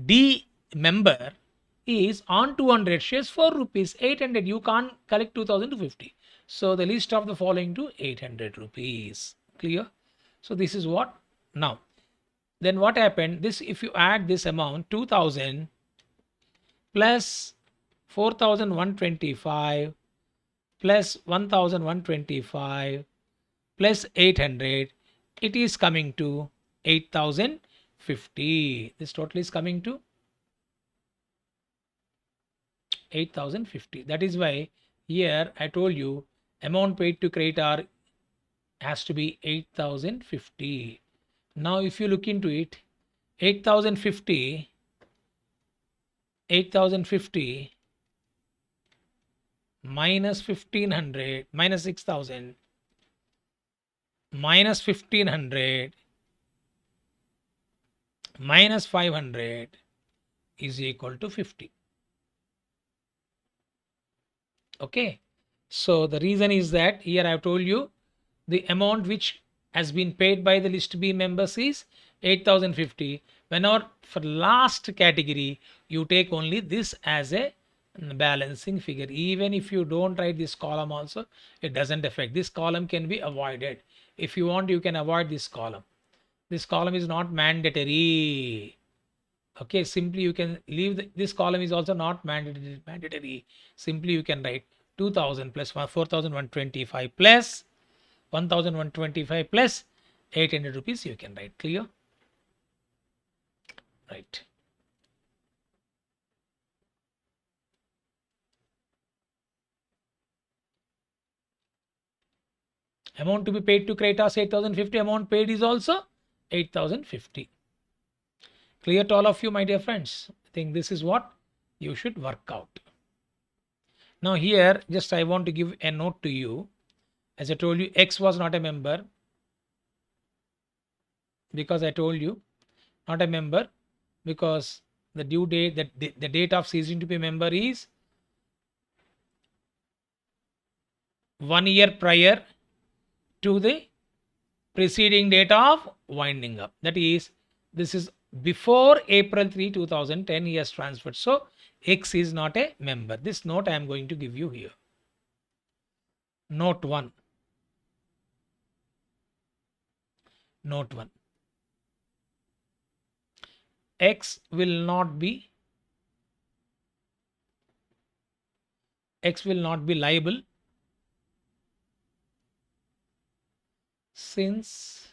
D member is on 200 shares 4 rupees. 800 you can't collect 2,250. So the list of the following to 800 rupees. Clear? So this is what now. Then what happened? This, if you add this amount 2,000 plus 4,125 plus 1,125 plus 800, it is coming to 8,050. This total is coming to 8,050. That is why here I told you amount paid to creditor has to be 8,050. Now if you look into it, 8,050 minus 1,500 minus 6,000 minus 1,500 minus 500 is equal to 50. Okay. So the reason is that here I have told you the amount which has been paid by the list B members is 8050. Whenever for last category, you take only this as a balancing figure. Even if you don't write this column also, it doesn't affect. This column can be avoided. If you want, you can avoid this column. This column is not mandatory. Okay, simply you can leave this column is also not mandatory. Simply you can write 2000 plus 4125 plus 1125 plus 800 rupees you can write. Clear? Right. Amount to be paid to Creditas 8050. Amount paid is also 8050. Clear to all of you, my dear friends? I think this is what you should work out. Now here, just I want to give a note to you. As I told you, X was not a member because I told you not a member because the due date, the date of ceasing to be member is 1 year prior to the preceding date of winding up. That is, this is before April 3, 2010 he has transferred. So X is not a member. This note I am going to give you here. Note 1. Note 1. X will not be liable since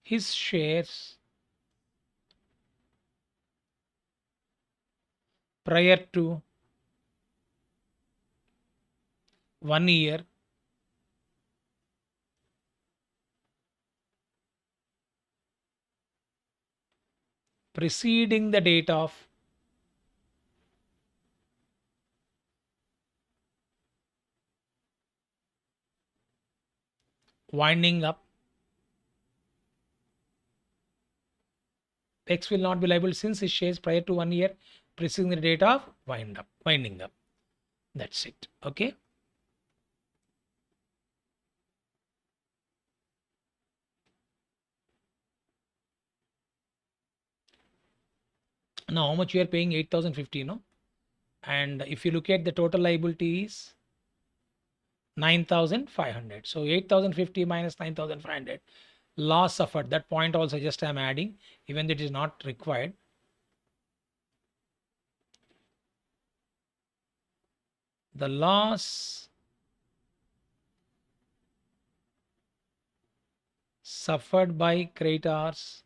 his shares prior to 1 year preceding the date of winding up. X will not be liable since his shares prior to 1 year preceding the date of winding up. That's it. Okay. Now, how much you are paying? 8050, no? And if you look at the total liability is 9500. So 8050 minus 9500. Loss suffered. That point also just I am adding, even though it is not required. The loss suffered by creditors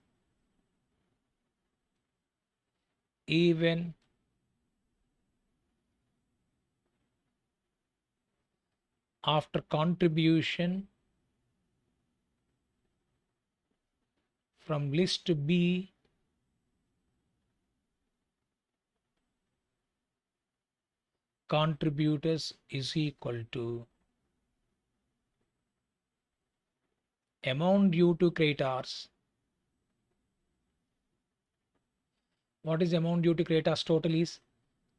even after contribution from list B contributors is equal to amount due to creditors. What is amount due to creditors? Total is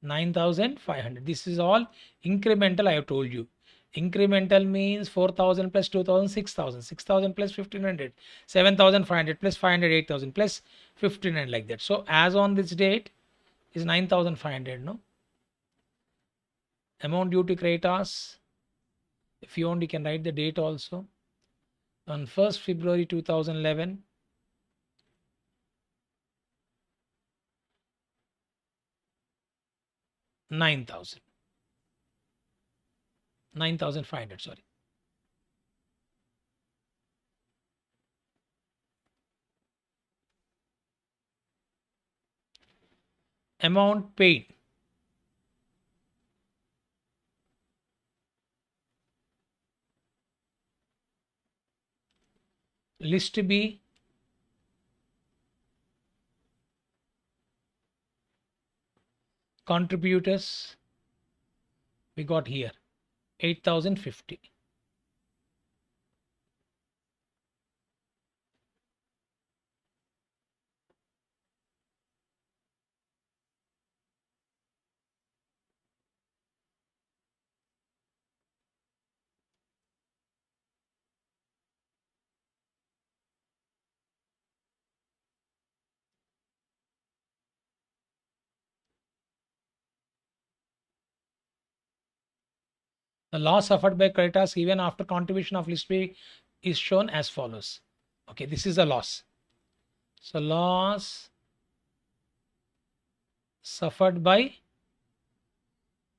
9500. This is all incremental. I have told you. Incremental means 4000 plus 2000, 6000, 6000 plus 1500, 7500 plus 500, 8000 plus 1500, like that. So as on this date is 9500. No, amount due to creditors, if you want you can write the date also. On 1st February 2011, 9000, 9500, sorry. Amount paid, list B contributors, we got here 8050. The loss suffered by creditors even after contribution of list B is shown as follows. Okay, this is a loss. So loss suffered by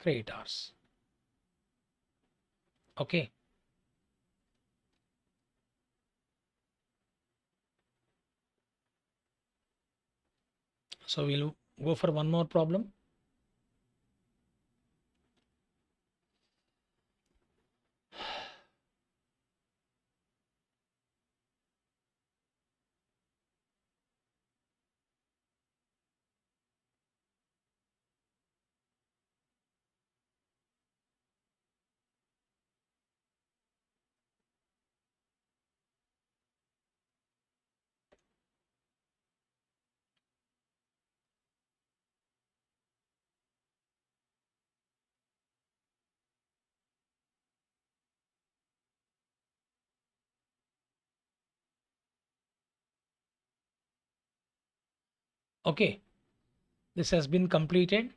creditors. Okay. So we'll go for one more problem. Okay, this has been completed.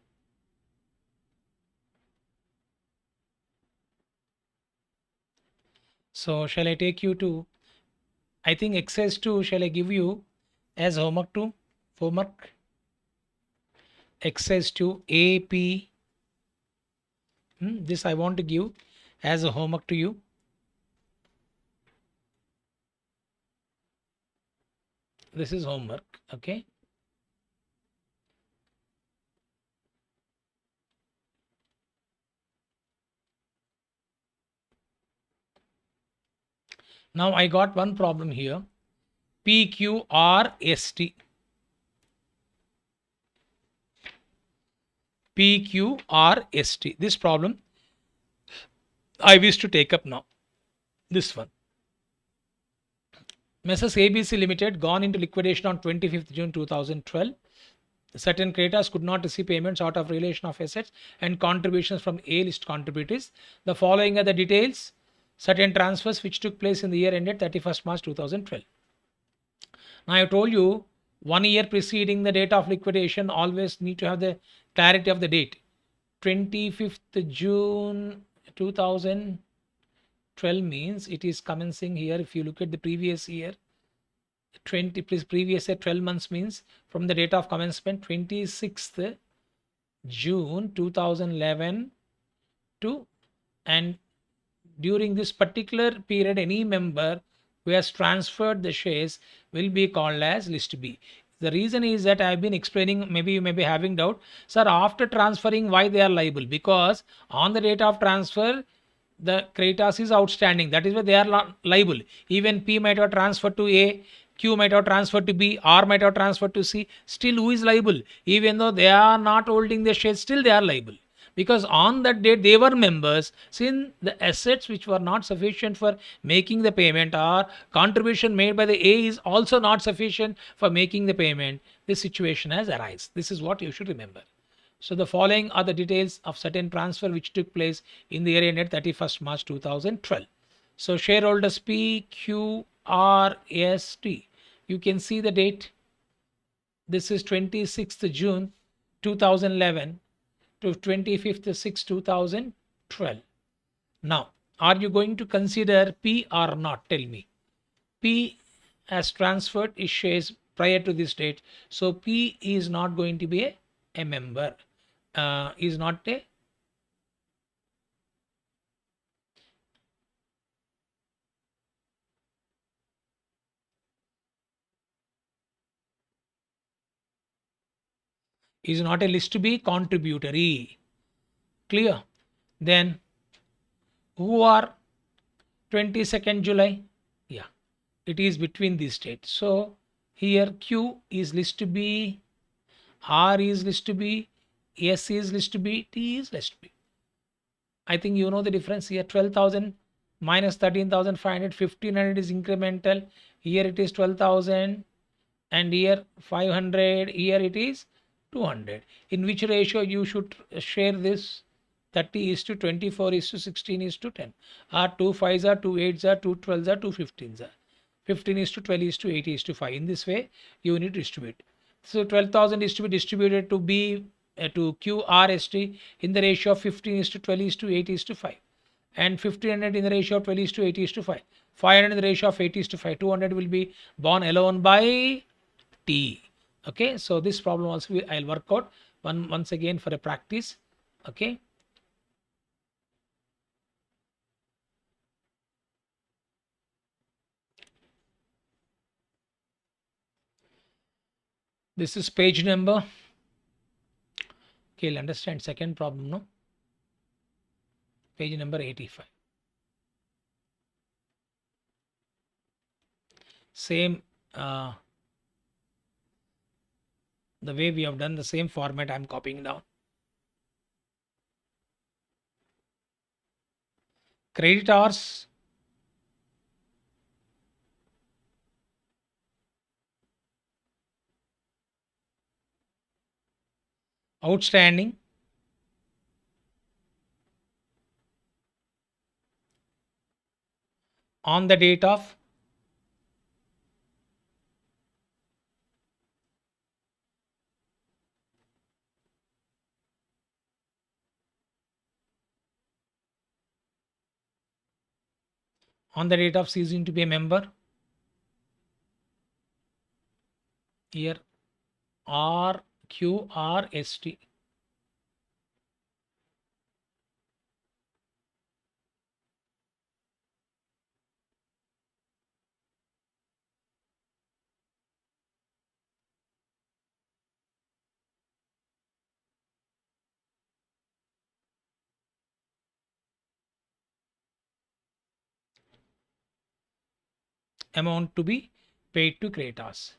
So shall I take you to, I think exercise 2, shall I give you as homework 2? Homework. Exercise 2 AP. This I want to give as a homework to you. This is homework. Okay. Now I got one problem here. PQRST. PQRST. This problem I wish to take up now. This one. Messrs ABC Limited gone into liquidation on 25th June 2012. Certain creditors could not receive payments out of relation of assets and contributions from A list contributors. The following are the details. Certain transfers which took place in the year ended 31st March 2012. Now I told you 1 year preceding the date of liquidation always need to have the clarity of the date. 25th June 2012 means it is commencing here. If you look at the previous year, 20 previous year 12 months means from the date of commencement 26th June 2011 to, and during this particular period any member who has transferred the shares will be called as list B. The reason is that I've been explaining, maybe you may be having doubt, sir, after transferring why they are liable, because on the date of transfer the creditors is outstanding, that is why they are liable. Even P might have transferred to A, Q might have transferred to B, R might have transferred to C, still who is liable? Even though they are not holding the shares, still they are liable, because on that date they were members. Since the assets which were not sufficient for making the payment or contribution made by the A is also not sufficient for making the payment, this situation has arisen. This is what you should remember. So the following are the details of certain transfer which took place in the year ended 31st March 2012. So shareholders PQRST. You can see the date. This is 26th June 2011 to 25th 6 2012. Now, are you going to consider P or not? Tell me. P has transferred his shares prior to this date. So P is not going to be a member. Is not a is not a list to be contributory. Clear? Then who are 22nd July? Yeah, it is between these dates. So here Q is list to be, R is list to be, S is list to be, T is list to be. I think you know the difference here. 12,000 minus 13,500, 1,500 is incremental. Here it is 12,000 and here 500. Here it is 200. In which ratio you should share this? 30 is to 24 is to 16 is to 10. Are 2 5s are 2 8s are 2 12s are 2 15s are. 15 is to 12 is to 80 is to 5. In this way you need to distribute. So 12,000 is to be distributed to B to QRST in the ratio of 15 is to 12 is to 8 is to 5. and 1500 in the ratio of 12 is to 80 is to 5. 500 in the ratio of 80 is to 5. 200 will be borne alone by T. Okay, so this problem also I'll work out once again for a practice. Okay. This is page number. Okay, you'll understand second problem, no? Page number 85. Same, the way we have done the same format, I'm copying down. Creditors outstanding on the date of ceasing to be a member. Here RQRST. Amount to be paid to creditors.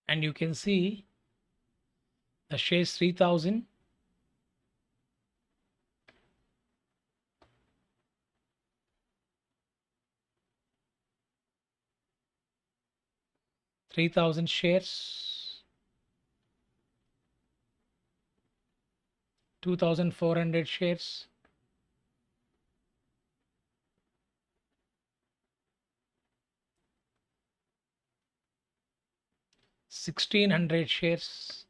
And you can see the shares 3000, 3000 shares, 2400 shares, 1600 shares,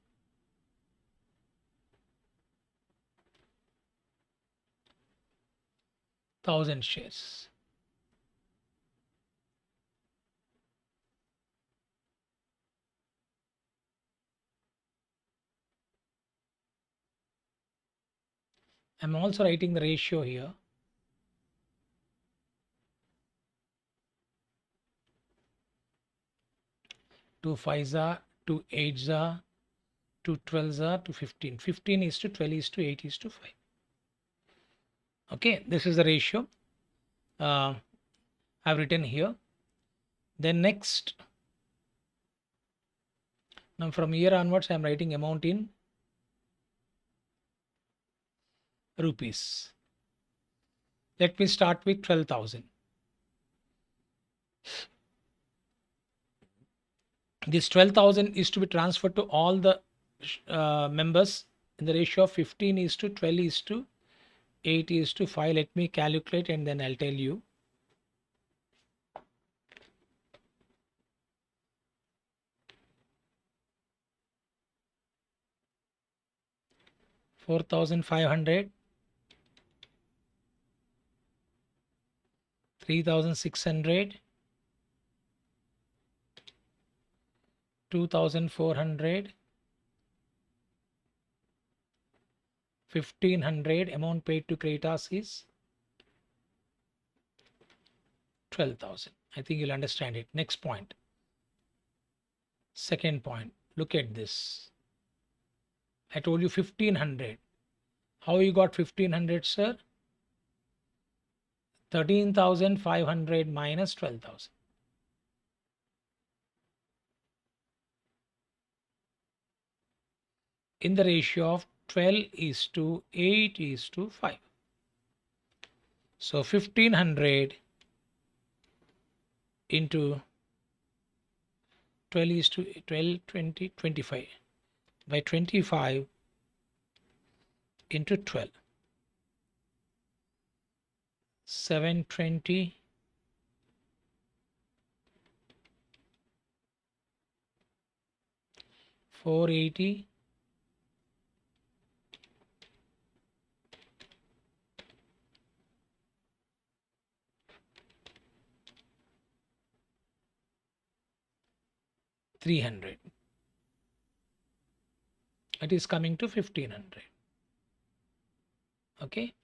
1000 shares. I'm also writing the ratio here. Two 5s, two 8s, two 12s, to 15. 15 is to 12 is to 8 is to 5. Okay, this is the ratio I've written here. Then next, now from here onwards, I'm writing amount in rupees. Let me start with 12,000. This 12,000 is to be transferred to all the members in the ratio of 15 is to 12 is to 8 is to 5. Let me calculate and then I'll tell you. 4,500, 3,600, 2,400, 1,500. Amount paid to Creditas is 12,000. I think you'll understand it. Next point. Second point. Look at this. I told you 1,500. How you got 1,500, sir? 13,500 minus 12,000. In the ratio of 12:8:5. So 1,500 into 12:12, 20, 25 by 25 into 12. 720, 480, 300. It is coming to 1,500. Okay.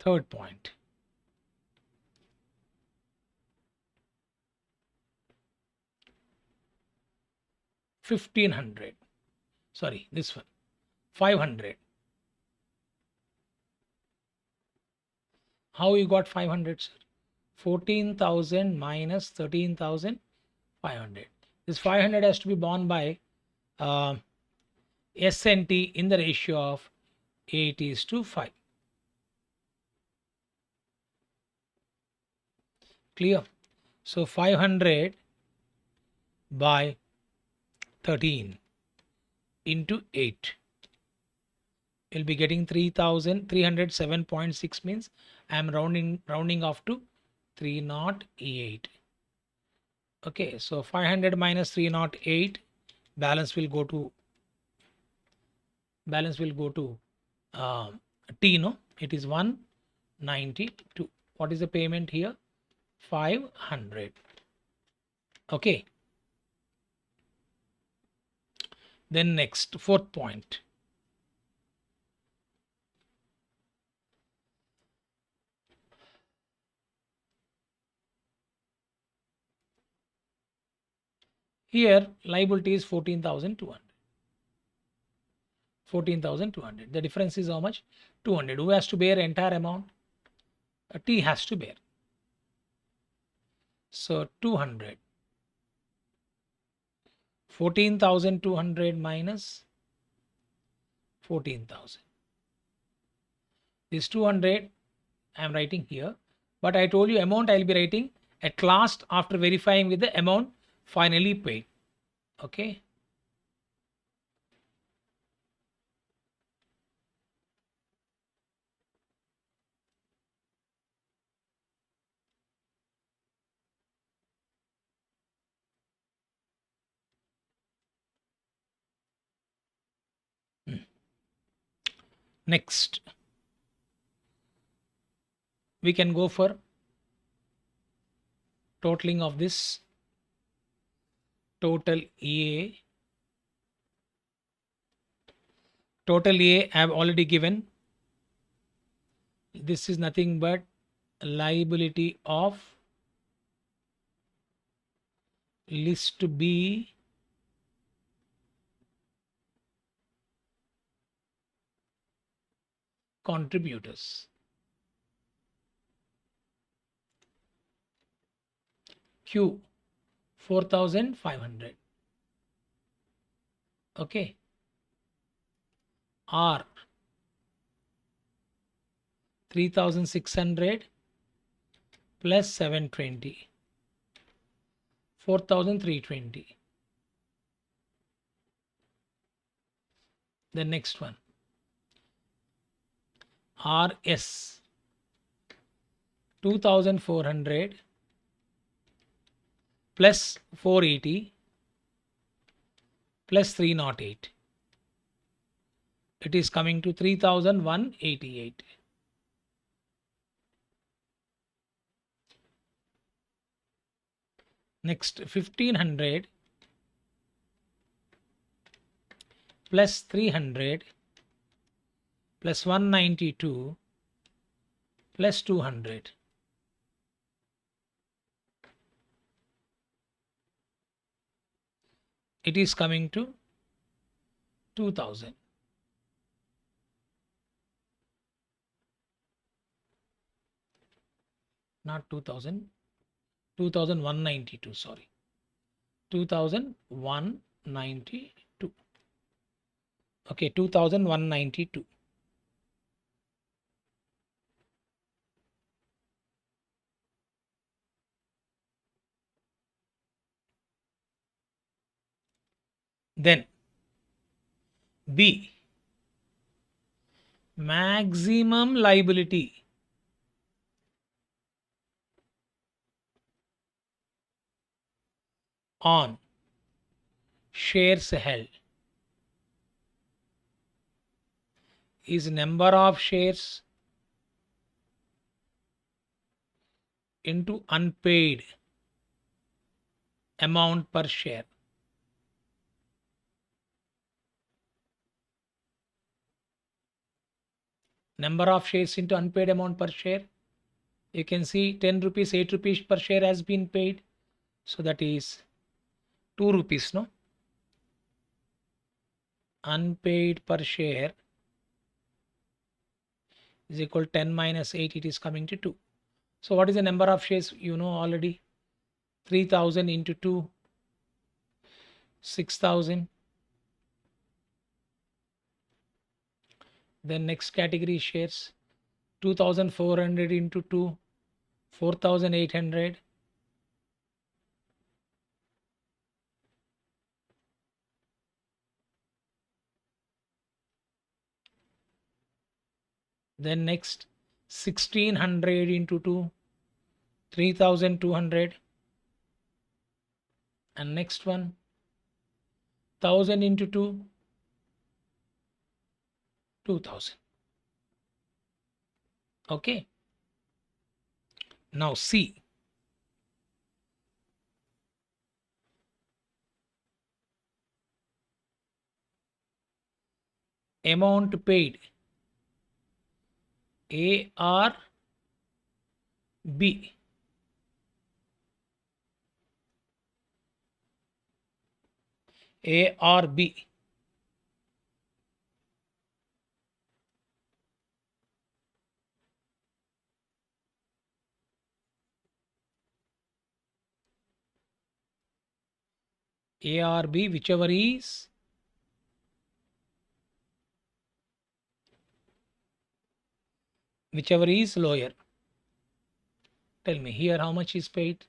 Third point. $1,500. Sorry, this one. 500. How you got 500, sir? 14,000 minus 13,500. This 500 has to be borne by S&T in the ratio of 8:5. Clear? So 500 by 13 into 8. You'll be getting 3,307.6, means I'm rounding off to 308. Okay, so 500 minus 308, balance will go to T, no? It is 192. What is the payment here? 500. Okay. Then next, fourth point. Here liability is 14,200. 14,200. The difference is how much? 200. Who has to bear entire amount? T has to bear. So 200. 14,200 minus 14,000. This 200 I am writing here, but I told you amount I will be writing at last after verifying with the amount finally paid. Okay. Next, we can go for totaling of this total EA. Total EA I have already given. This is nothing but liability of list B contributors. Q 4,500. Okay. R 3,600 plus 720. 4,320. The next one, RS 2400 plus 480 plus 308. It is coming to 3188. Next 1500 plus 300 plus 192 plus 200. It is coming to 2000. Not 2000, 2192, sorry. 2192. Okay, 2192. Then B, maximum liability on shares held is number of shares into unpaid amount per share. Number of shares into unpaid amount per share. You can see 10 rupees, 8 rupees per share has been paid. So that is 2 rupees, no? Unpaid per share is equal to 10 minus 8, it is coming to 2. So what is the number of shares? You know already. 3000 into 2, 6000. Then next category shares, 2400 into 2, 4800. Then next 1600 into 2, 3200. And next one 1000 into 2, 2000. Okay. Now C. Amount paid ARB. ARB. ARB, whichever is lower. Tell me here how much is paid?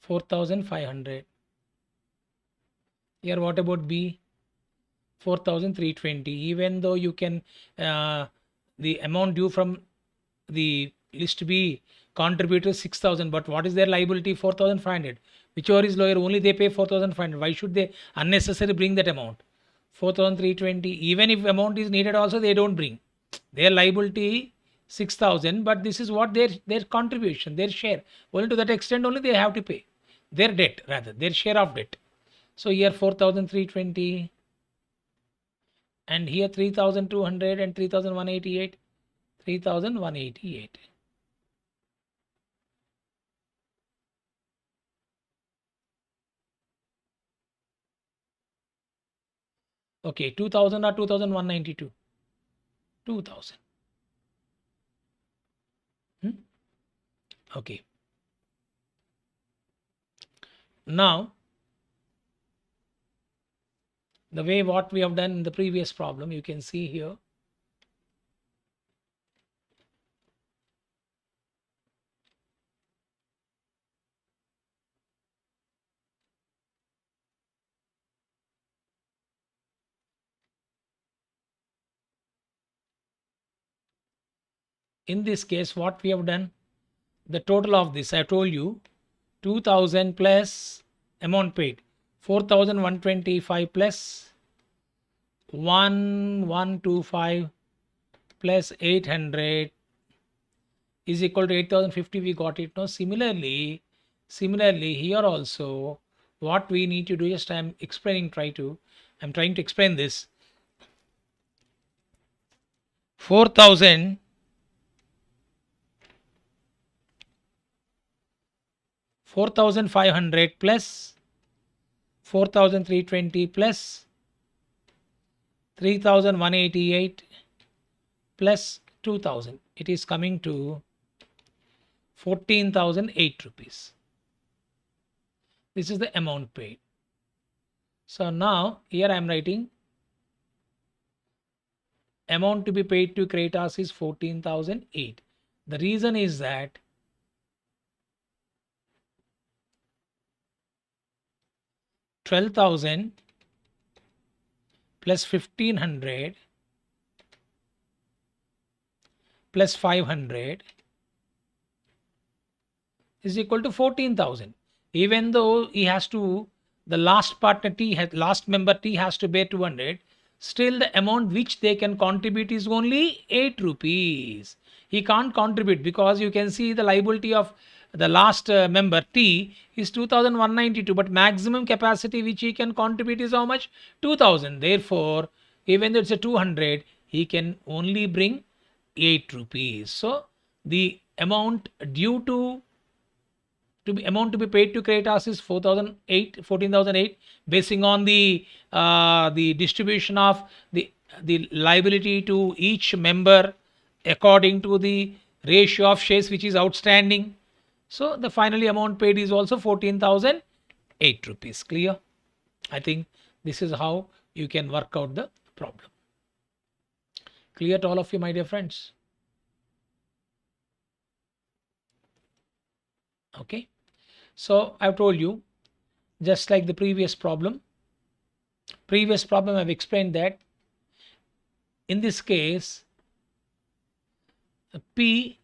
4500. Here what about B? 4320. Even though you can the amount due from the list B contributor 6000, but what is their liability? 4500. Whichever is lower, only they pay 4500. Why should they unnecessarily bring that amount? 4320. Even if amount is needed also, they don't bring. Their liability 6000, but this is what their contribution, their share. Only to that extent only they have to pay. Their debt, rather, their share of debt. So here 4320, and here 3200 and 3188. 3188. Okay, 2000 or 2192? 2000. Okay. Now, the way what we have done in the previous problem, you can see here. in this case, what we have done, the total of this, I told you, 2000 plus amount paid, 4125 plus 1125 plus 800 is equal to 8050. We got it. Now, similarly, here also, what we need to do, just I'm trying to explain this. 4500 plus 4320 plus 3188 plus 2000. It is coming to 14,008 rupees. This is the amount paid. So now here I am writing amount to be paid to Creditas is 14,008. The reason is that 12,000 plus 1500 plus 500 is equal to 14,000. Even though he has to, the last partner T has, last member T has to bear 200, still the amount which they can contribute is only 8 rupees. He can't contribute because you can see the liability of the last member T is 2192, but maximum capacity which he can contribute is how much? 2000. Therefore, even though it's a 200, he can only bring 8 rupees. So the amount due to amount to be paid to Creditas is 14,008, basing on the distribution of the liability to each member according to the ratio of shares which is outstanding. So the finally amount paid is also 14,008 rupees. Clear? I think this is how you can work out the problem. Clear to all of you, my dear friends? Okay. So I've told you, just like the previous problem I've explained that in this case, P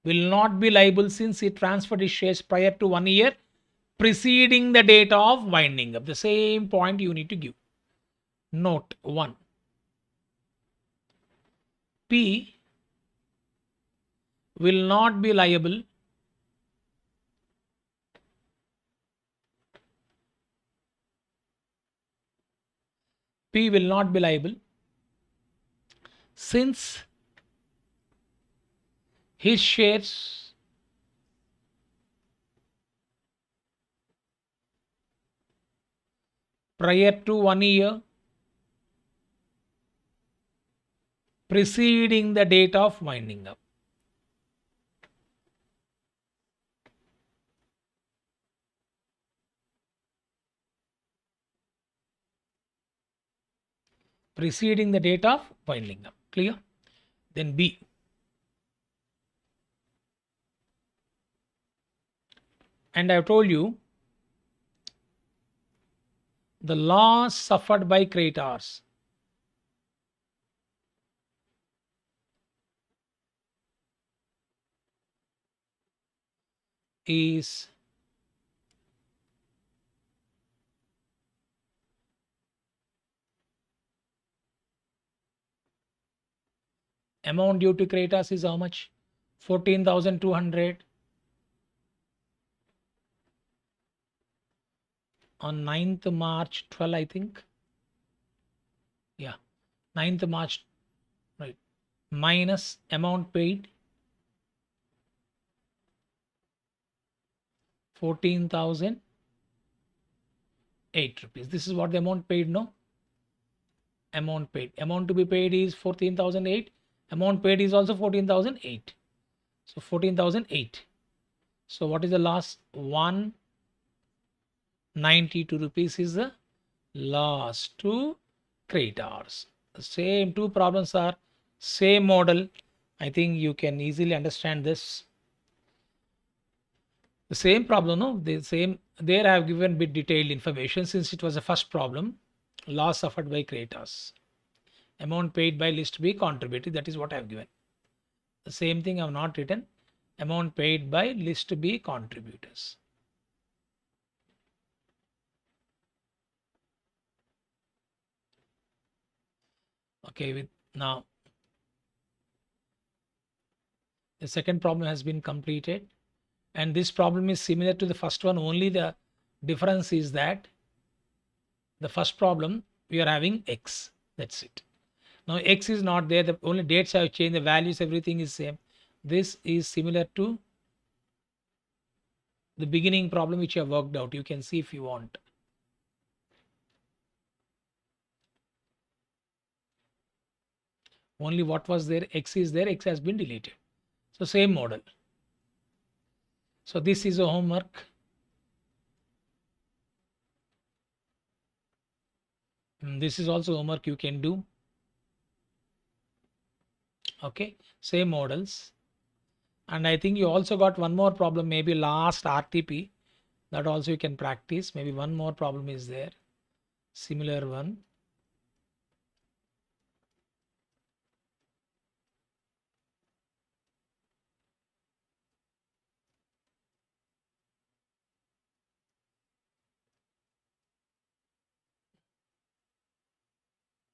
will not be liable since he transferred his shares prior to 1 year preceding the date of winding up. The same point you need to give. Note 1. P will not be liable since his shares prior to 1 year preceding the date of winding up. Preceding the date of winding up. Clear? Then B. And I've told you the loss suffered by Creditas is amount due to Creditas is how much? 14,200 on 9th March 12, I think. Yeah, 9th March, right? Minus amount paid 14,008 rupees. This is what the amount paid, no? Amount paid. Amount to be paid is 14,008. Amount paid is also 14,008. So 14,008. So what is the loss? 192 rupees is the loss to Creditas. The same two problems are same model. I think you can easily understand this. The same problem, no? The same. There I have given bit detailed information since it was the first problem. Loss suffered by Creditas. amount paid by list B contributor. That is what I have given. The same thing I have not written, amount paid by list B contributors. Okay, with now the second problem has been completed, and this problem is similar to the first one. Only the difference is that the first problem we are having X. That's it. Now X is not there. The only dates have changed. The values, everything is same. This is similar to the beginning problem which I have worked out. You can see if you want. Only what was there, X is there, X has been deleted. So same model. So this is a homework. This is also homework you can do. Okay, same models. And I think you also got one more problem, maybe last RTP, that also you can practice. Maybe one more problem is there, similar one.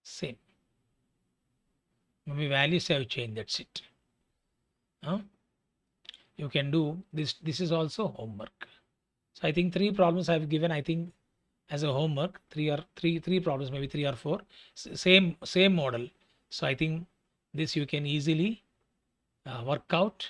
Same. Maybe values have changed, that's it. You can do this. This is also homework. So I think three problems I've given, I think, as a homework, three problems, maybe three or four, same model. So I think this you can easily work out.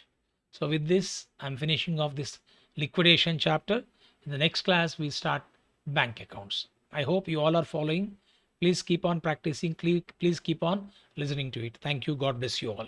So with this, I'm finishing off this liquidation chapter. In the next class, we start bank accounts. I hope you all are following. Please keep on practicing. Please keep on listening to it. Thank you. God bless you all.